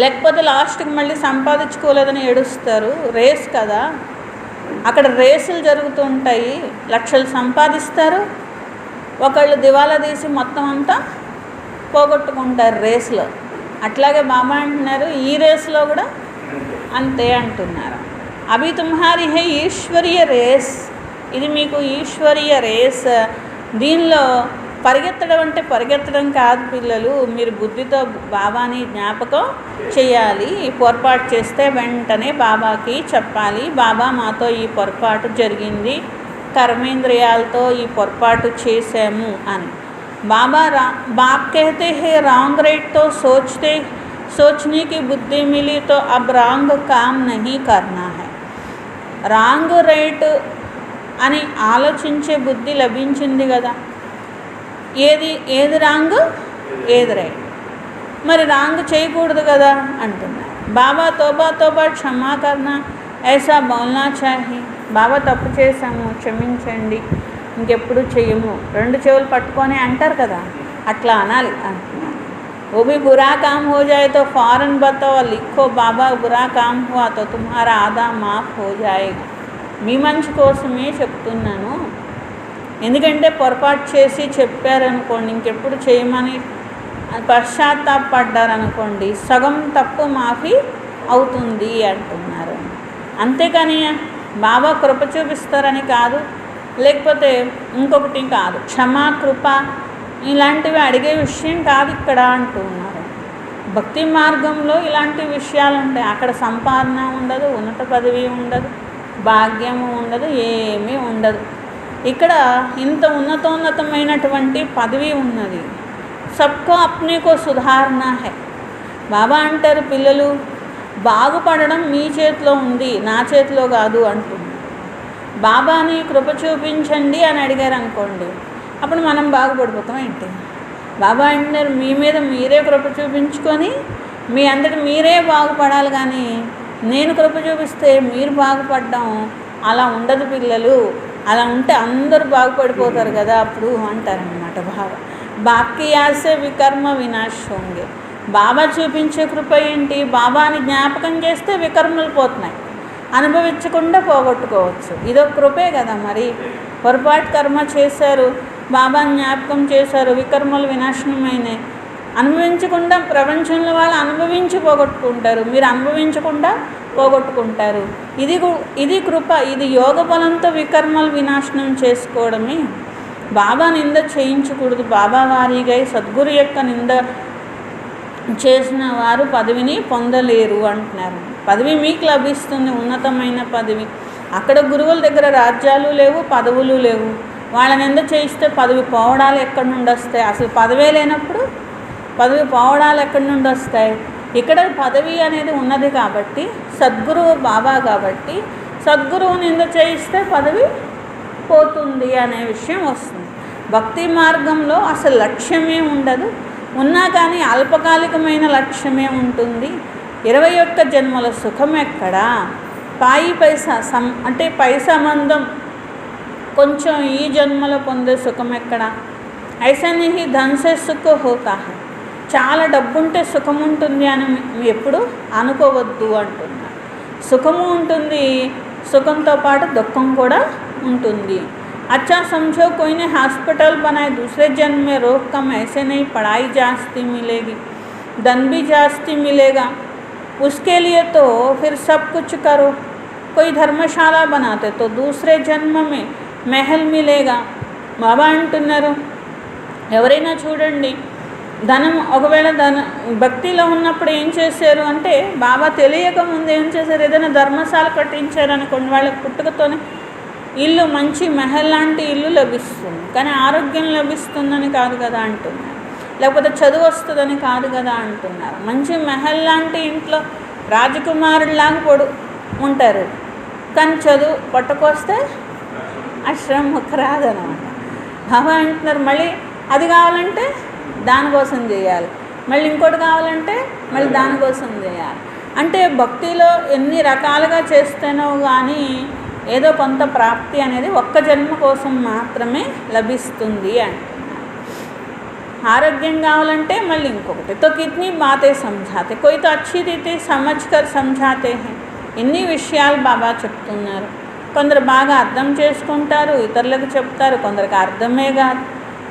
లేకపోతే లాస్ట్కి మళ్ళీ సంపాదించుకోలేదని ఏడుస్తారు. రేస్ కదా, అక్కడ రేసులు జరుగుతూ ఉంటాయి. లక్షలు సంపాదిస్తారు, ఒకళ్ళు దివాలా తీసి మొత్తం అంతా పోగొట్టుకుంటారు రేసులో. అట్లాగే బాబా అంటున్నారు ఈ రేసులో కూడా అంతే అంటున్నారు. అభి తుమ్హారీ హై ఈశ్వరీయ రేస్. ఇది మీకు ఈశ్వరీయ రేస్. దీనిలో పరిగెత్తడం అంటే పరిగెత్తడం కాదు పిల్లలు, మీరు బుద్ధితో బాబాని జ్ఞాపకం చేయాలి. పొరపాటు చేస్తే వెంటనే బాబాకి చెప్పాలి, బాబా మాతో ఈ పొరపాటు జరిగింది, కర్మేంద్రియాలతో ఈ పొరపాటు చేసాము అని. బాబా బాప్ कहते हैं रॉन्ग रेट तो सोचने की बुद्धि मिली तो अब रॉन्ग काम नहीं करना है. రాంగ్ రైట్ అని ఆలోచించే బుద్ధి లభించింది కదా. ఏది రాంగ్ ఏది రైట్, మరి రాంగ్ చేయకూడదు కదా అంటున్నారు. బాబా తోబా తోబా క్షమా కర్నా ఐసా బోల్నా చాహి. బాబా తప్పు చేశాము క్షమించండి ఇంకెప్పుడు చెయ్యము, రెండు చెవులు పట్టుకొని అంటారు కదా, అట్లా అనాలి అంటున్నారు. वो भी बुरा काम हो जाए तो फ़ौरन बताओ, लिखो बाबा बुरा काम हुआ तो तुम्हारा आधा माफ़ हो जाएगा. మీ మంచి కోసమే చెప్తున్నాను. ఎందుకంటే పొరపాటు చేసి చెప్పారనుకోండి, ఇంకెప్పుడు చేయమని పశ్చాత్తాపడ్డారనుకోండి, సగం తప్పు మాఫీ అవుతుంది అంటున్నారు. అంతేకాని బాబా కృప చూపిస్తారని కాదు, లేకపోతే ఇంకొకటి కాదు, క్షమా కృప ఇలాంటివి అడిగే విషయం కాదు ఇక్కడ అంటున్నారు. భక్తి మార్గంలో ఇలాంటి విషయాలు ఉంటాయి. అక్కడ సంపాదన ఉండదు, ఉన్నత పదవి ఉండదు, భాగ్యము ఉండదు, ఏమీ ఉండదు. ఇక్కడ ఇంత ఉన్నతమైనటువంటి పదవి ఉన్నది. సబ్కో అప్నేకో సుధారణ హై. బాబా అంటారు, పిల్లలు బాగుపడడం మీ చేతిలో ఉంది, నా చేతిలో కాదు అంటున్నారు. బాబాని కృప చూపించండి అని అడిగారు అనుకోండి, అప్పుడు మనం బాగుపడిపోతాం ఏంటి. బాబా అంటున్నారు, మీ మీద మీరే కృప చూపించుకొని మీ అందరి మీరే బాగుపడాలి, కానీ నేను కృప చూపిస్తే మీరు బాగుపడ్డం అలా ఉండదు పిల్లలు. అలా ఉంటే అందరూ బాగుపడిపోతారు కదా అప్పుడు అంటారనమాట బాబా. బాకీ ఆసే వికర్మ వినాశ్ హోంగే. బాబా చూపించే కృప ఏంటి, బాబాని జ్ఞాపకం చేస్తే వికర్మలు పోతున్నాయి, అనుభవించకుండా పోగొట్టుకోవచ్చు. ఇదొక కృపే కదా. మరి పొరపాటు కర్మ చేశారు, బాబాని జ్ఞాపకం చేశారు, వికర్మలు వినాశనమైనాయి. అనుభవించకుండా ప్రపంచంలో వాళ్ళు అనుభవించి పోగొట్టుకుంటారు, మీరు అనుభవించకుండా పోగొట్టుకుంటారు. ఇది కృప. ఇది యోగ బలంతో వికర్మలు వినాశనం చేసుకోవడమే. బాబా నింద చేయించకూడదు. బాబా వారిగా సద్గురు యొక్క నింద చేసిన వారు పదవిని పొందలేరు అంటున్నారు. పదవి మీకు లభిస్తుంది, ఉన్నతమైన పదవి. అక్కడ గురువుల దగ్గర రాజ్యాలు లేవు, పదవులు లేవు. వాళ్ళని ఎందుకు చేయిస్తే పదవి పోవడాలు ఎక్కడి నుండి వస్తాయి? అసలు పదవే లేనప్పుడు పదవి పోవడాలు ఎక్కడి నుండి వస్తాయి? ఇక్కడ పదవి అనేది ఉన్నది కాబట్టి, సద్గురువు బాబా కాబట్టి, సద్గురువుని ఎందుకు చేయిస్తే పదవి పోతుంది అనే విషయం వస్తుంది. భక్తి మార్గంలో అసలు లక్ష్యమే ఉండదు, ఉన్నా కానీ అల్పకాలికమైన లక్ష్యమే ఉంటుంది. 21 జన్మల సుఖం ఎక్కడా? పైసా అంటే పై సంబంధం కొంచెం ఈ జన్మలో పొందే సుఖం ఎక్కడ? ఐసా నహీ ధన్ సే సుఖ హోతా హై. చాలా డబ్బుంటే సుఖం ఉంటుంది అని ఎప్పుడు అనుకోవద్దు అంటున్నారు. సుఖము ఉంటుంది, సుఖంతో పాటు దుఃఖం కూడా ఉంటుంది. अच्छा समझो कोई ने हॉस्पिटल बनाए, दूसरे जन्म में रोग कम, ऐसे नहीं, पढ़ाई जास्ती मिलेगी, धन भी जास्ती मिलेगा, उसके लिए तो फिर सब कुछ करो. कोई धर्मशाला बनाते तो दूसरे जन्म में महल मिलेगा. బాబా అంటున్నారు, ఎవరైనా చూడండి, ధనం ఒకవేళ భక్తిలో ఉన్నప్పుడు ఏం చేశారు అంటే, బాబా తెలియక ముందు ఏం చేశారు, ఏదైనా ధర్మశాల కట్టించారు అనుకోండి, వాళ్ళకి పుట్టుకతోనే ఇల్లు, మంచి మెహల్ లాంటి ఇల్లు లభిస్తుంది. కానీ ఆరోగ్యం లభిస్తుందని కాదు కదా అంటున్నారు, లేకపోతే చదువు వస్తుందని కాదు కదా అంటున్నారు. మంచి మెహల్ లాంటి ఇంట్లో రాజకుమారుడిలాగా ఉంటారు, కానీ చదువు పట్టుకొస్తే అశ్రమకు రాదనమాట. బాబా అంటున్నారు, మళ్ళీ అది కావాలంటే దానికోసం చేయాలి, మళ్ళీ ఇంకోటి కావాలంటే మళ్ళీ దానికోసం చేయాలి. అంటే భక్తిలో ఎన్ని రకాలుగా చేస్తేనో కానీ ఏదో కొంత ప్రాప్తి అనేది ఒక్క జన్మ కోసం మాత్రమే లభిస్తుంది అంటున్నారు. ఆరోగ్యం కావాలంటే మళ్ళీ ఇంకొకటి. తో కితనీ బాతే సమझाते, कोई तो अच्छी रीति समझकर समझाते हैं. ఎన్ని విషయాలు బాబా చెప్తున్నారు. కొందరు బాగా అర్థం చేసుకుంటారు, ఇతరులకు చెప్తారు, కొందరికి అర్థమే కాదు.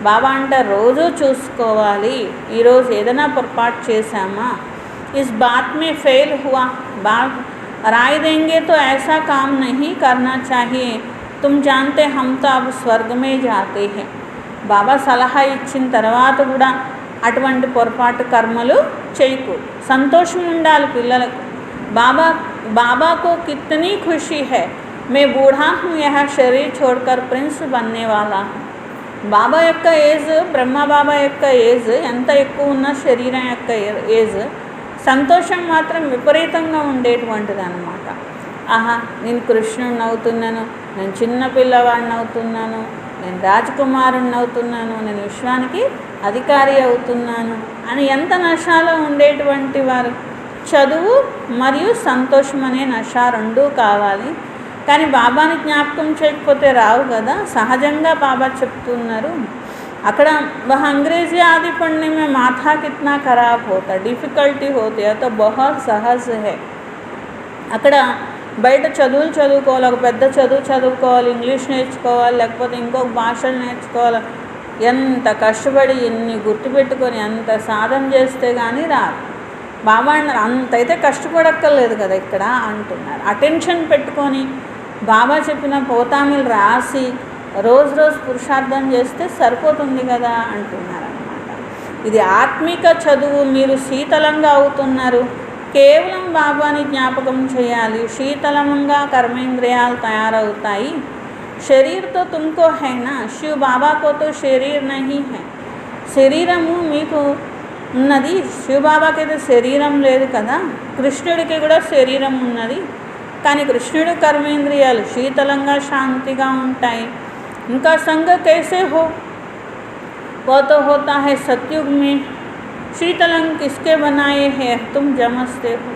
బాబా అంటారు, రోజు చూసుకోవాలి, ఈరోజు ఏదైనా పొరపాటు చేశామా, ఇస్ బాత్ మే ఫెయిల్ హువా, राय देंगे तो ऐसा काम नहीं करना चाहिए, तुम जानते हम तो अब स्वर्ग में जाते हैं. బాబా సలహా ఇచ్చిన తర్వాత కూడా అటువంటి పొరపాటు కర్మలు చేయకు. సంతోషం ఉండాలి పిల్లలకు. बाबा को कितनी खुशी है, मैं बूढ़ा हूँ, यह शरीर छोड़कर प्रिंस बनने वाला हूँ. బాబా యొక్క ఏజ్, బ్రహ్మ బాబా యొక్క ఏజ్ ఎంత ఎక్కువ ఉన్న శరీరం యొక్క ఏజ్ సంతోషం మాత్రం విపరీతంగా ఉండేటువంటిది అన్నమాట. ఆహా, నేను కృష్ణుడిని అవుతున్నాను, నేను చిన్న పిల్లవాడిని అవుతున్నాను, నేను రాజకుమారుణ్ణి అవుతున్నాను, నేను విశ్వానికి అధికారి అవుతున్నాను అని ఎంత నషాలో ఉండేటువంటి వారు. చదువు మరియు సంతోషం అనే నష రెండూ కావాలి. కానీ బాబాని జ్ఞాపకం చేయకపోతే రావు కదా. సహజంగా బాబా చెప్తున్నారు अकड़ वह अंग्रेजी आदि पढ़ने में माथा कितना खराब होता, डिफ़िकल्टी होती है, तो बहुत सहज है. అక్కడ బయట చదువులు చదువుకోవాలి, ఒక పెద్ద చదువుకోవాలి, ఇంగ్లీష్ నేర్చుకోవాలి, లేకపోతే ఇంకొక భాషలు నేర్చుకోవాలి. ఎంత కష్టపడి ఎన్ని గుర్తుపెట్టుకొని ఎంత సాధన చేస్తే కానీ రాదు. బాబా అంతైతే కష్టపడక్కర్లేదు కదా ఇక్కడ అంటున్నారు. అటెన్షన్ పెట్టుకొని బాబా చెప్పిన పోతామిలు రాసి రోజు పురుషార్థం చేస్తే సరిపోతుంది కదా అంటున్నారన్నమాట. ఇది ఆత్మిక చదువు. మీరు శీతలంగా అవుతున్నారు. కేవలం బాబాని జ్ఞాపకం చేయాలి. శీతలంగా కర్మేంద్రియాలు తయారవుతాయి. శరీర్ తో తుమ్కో హై నా, శివ బాబాకో తో శరీర్ నహీ హై. శరీరము మీకు ఉన్నది, శివబాబాకైతే శరీరం లేదు కదా. కృష్ణుడికి కూడా శరీరం ఉన్నది, కానీ కృష్ణుడి కర్మేంద్రియాలు శీతలంగా శాంతిగా ఉంటాయి. उनका संग कैसे हो, वो तो होता है सतयुग में. शीतलं किसके बनाए हैं तुम जमस्ते हो.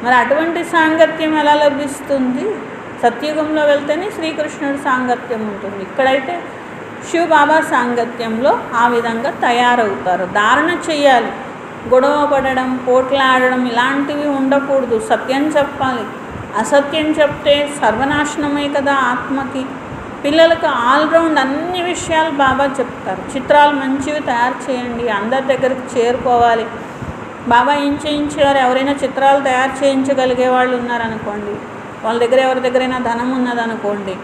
మరి అటువంటి సాంగత్యం ఎలా లభిస్తుంది? సత్యుగంలో వెళ్తేనే శ్రీకృష్ణుడి సాంగత్యం ఉంటుంది. ఇక్కడైతే శివ బాబా సాంగత్యంలో ఆ విధంగా తయారవుతారు. ధారణ చేయాలి. గొడవ పడడం, పోట్లాడడం ఇలాంటివి ఉండకూడదు. సత్యం చెప్పాలి. అసత్యం చెప్తే సర్వనాశనమే కదా ఆత్మకి. పిల్లలకు ఆల్రౌండ్ అన్ని విషయాలు బాబా చెప్తారు. చిత్రాలు మంచివి తయారు చేయండి, అందరి దగ్గరికి చేరుకోవాలి. బాబా ఏం చేయించేవారు? ఎవరైనా చిత్రాలు తయారు చేయించగలిగే వాళ్ళు ఉన్నారనుకోండి, వాళ్ళ దగ్గర ఎవరి దగ్గరైనా ధనం ఉన్నదనుకోండి,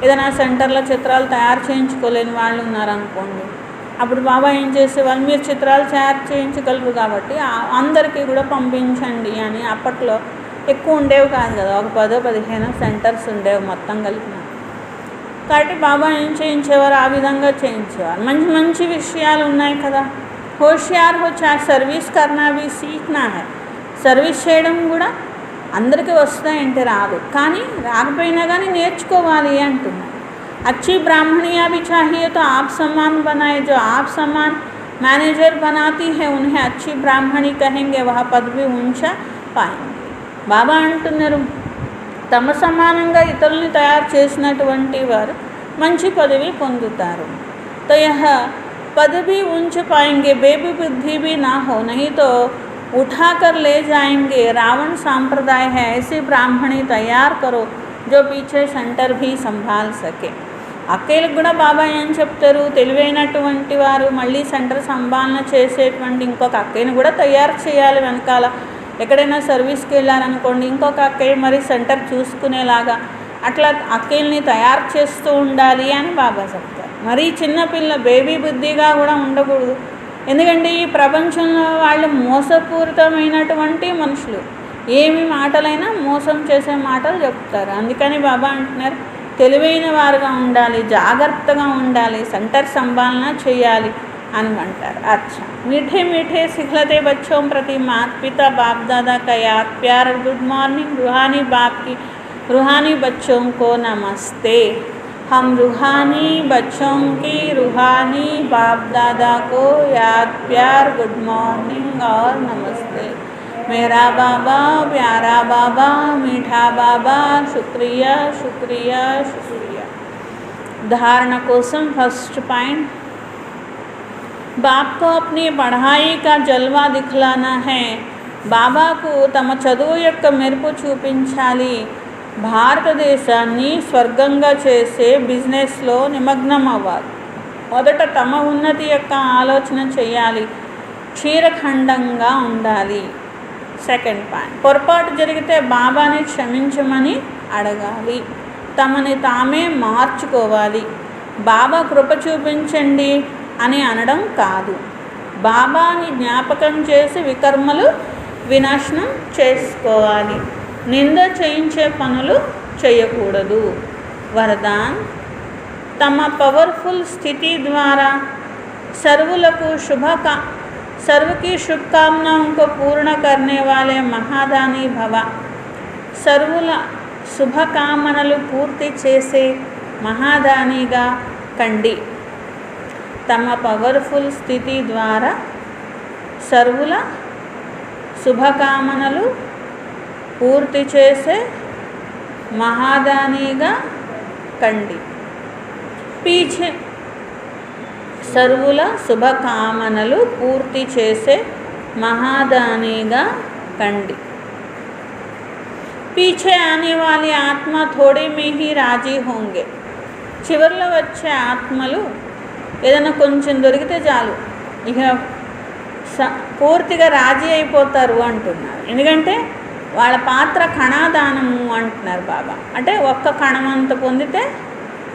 ఏదైనా సెంటర్లో చిత్రాలు తయారు చేయించుకోలేని వాళ్ళు ఉన్నారనుకోండి, అప్పుడు బాబా ఏం చేసేవాళ్ళు? మీరు చిత్రాలు తయారు చేయించగలరు కాబట్టి అందరికీ కూడా పంపించండి అని. అప్పట్లో ఎక్కువ ఉండేవి కాదు కదా, ఒక 10-15 సెంటర్స్ ఉండేవి మొత్తం కలిపిన. కాబట్టి బాబా ఏం చేయించేవారు? ఆ విధంగా చేయించేవారు. మంచి మంచి విషయాలు ఉన్నాయి కదా. హోషియార్ హో, చాహే సర్వీస్ కర్నా భీ సీఖనా హై. సర్వీస్ చేయడం కూడా అందరికీ వస్తాయంటే రాదు, కానీ రాకపోయినా కానీ నేర్చుకోవాలి అంటున్నారు. अच्छी ब्राह्मणियाँ भी चाहिए तो आप समान बनाए. जो आप समान मैनेजर बनाती है उन्हें अच्छी ब्राह्मणी कहेंगे, वह पद भी ऊंचा पाएंगे. బాబా అంటున్నారు, తమ సమానంగా ఇతరుల్ని తయారు చేసినటువంటి వారు మంచి పదవి పొందుతారు. तो यह पद भी ऊंच पाएंगे, बेबी बुद्धि भी ना हो, नहीं तो उठा कर ले जाएंगे. रावण सांप्रदाय है, ऐसी ब्राह्मणी तैयार करो जो पीछे सेंटर भी संभाल सके. అక్కయ్యలకు కూడా బాబా ఏం చెప్తారు? తెలివైనటువంటి వారు మళ్ళీ సెంటర్ సంభాలన చేసేటువంటి ఇంకొక అక్కయ్యను కూడా తయారు చేయాలి. వెనకాల ఎక్కడైనా సర్వీస్కి వెళ్ళారనుకోండి, ఇంకొక అక్కయ్య మరి సెంటర్ చూసుకునేలాగా అట్లా అక్కయ్యల్ని తయారు చేస్తూ ఉండాలి అని బాబా చెప్తారు. మరి చిన్నపిల్ల బేబీ బుద్ధిగా కూడా ఉండకూడదు. ఎందుకంటే ఈ ప్రపంచంలో వాళ్ళు మోసపూరితమైనటువంటి మనుషులు. ఏమి మాటలైనా మోసం చేసే మాటలు చెప్తారు. అందుకని బాబా అంటున్నారు, తెలివైన వారుగా ఉండాలి, జాగ్రత్తగా ఉండాలి, సెంటర్ సంభాలన చేయాలి అని అంటారు. అచ్చా, मीठे मीठे सिखलते बच्चों प्रति माता पिता बाप दादा का याद प्यार और गुड मॉर्निंग. रूहानी बाप की रूहानी बच्चों को नमस्ते. हम रूहानी बच्चों की रूहानी बाप दादा को याद प्यार गुड मॉर्निंग और नमस्ते. मेरा बाबा, प्यारा बाबा, मीठा बाबा, शुक्रिया शुक्रिया शुक्रिया. धारणा कोसम फर्स्ट पॉइंट, बाप को अपनी पढ़ाई का जलवा दिखलाना है. బాబాకు తమ చదువు యొక్క మెరుపు చూపించాలి. భారతదేశాన్ని స్వర్గంగా చేసే బిజినెస్లో నిమగ్నం అవ్వాలి. మొదట తమ ఉన్నతి యొక్క ఆలోచన చేయాలి. క్షీరఖండంగా ఉండాలి. సెకండ్ పాయింట్, పొరపాటు జరిగితే బాబాని క్షమించమని అడగాలి. తమని తామే మార్చుకోవాలి. బాబా కృప చూపించండి అని అనడం కాదు. బాబాని జ్ఞాపకం చేసి వికర్మలు వినాశనం చేసుకోవాలి. నింద చేయించే పనులు చేయకూడదు. వరదాన్, తమ పవర్ఫుల్ స్థితి ద్వారా సర్వులకు सर्व की शुभकामनाओं को पूर्ण करने वाले महादानी भव, సర్వుల శుభకామనలు పూర్తి చేసే మహాదానిగా కండి. తమ పవర్ఫుల్ స్థితి ద్వారా సర్వుల శుభకామనలు పూర్తి చేసే మహాదానిగా కండి. పీछे సర్వుల శుభకామనలు పూర్తి చేసే మహాదానిగా కండి. पीछे आने वाली आत्मा थोड़े में ही राजी होंगे. చివర్లో వచ్చే ఆత్మలు ఏదైనా కొంచెం దొరికితే చాలు ఇక పూర్తిగా రాజీ అయిపోతారు అంటున్నారు. ఎందుకంటే వాళ్ళ పాత్ర కణాదానము అంటున్నారు బాబా. అంటే ఒక్క కణమంత పొందితే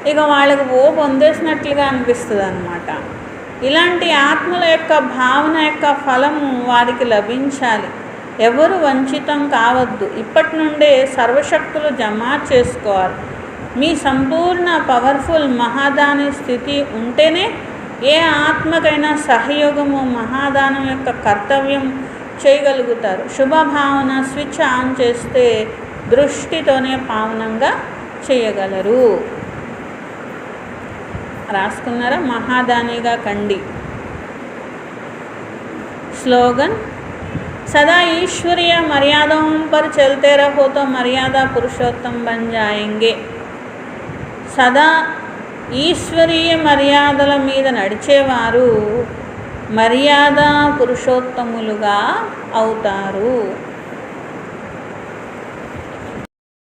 ఇక వాళ్ళకి పొందేసినట్లుగా అనిపిస్తుంది అన్నమాట. ఇలాంటి ఆత్మల యొక్క భావన యొక్క ఫలము వారికి లభించాలి. ఎవరు వంచితం కావద్దు. ఇప్పటి నుండే సర్వశక్తులు జమ చేసుకోవాలి. మీ సంపూర్ణ పవర్ఫుల్ మహాదాని స్థితి ఉంటేనే ఏ ఆత్మకైనా సహయోగము మహాదానం యొక్క కర్తవ్యం చేయగలుగుతారు. శుభభావన స్విచ్ ఆన్ చేస్తే దృష్టితోనే పావనంగా చేయగలరు. రాసుకున్నారా? మహాదానిగా కండి. స్లోగన్, सदा ईश्वरीय मर्यादाओं पर चलते रहो तो मर्यादा पुरुषोत्तम बन जाएंगे. सदा ఈశ్వరీయ మర్యాదల మీద నడిచేవారు మర్యాద పురుషోత్తములుగా అవుతారు.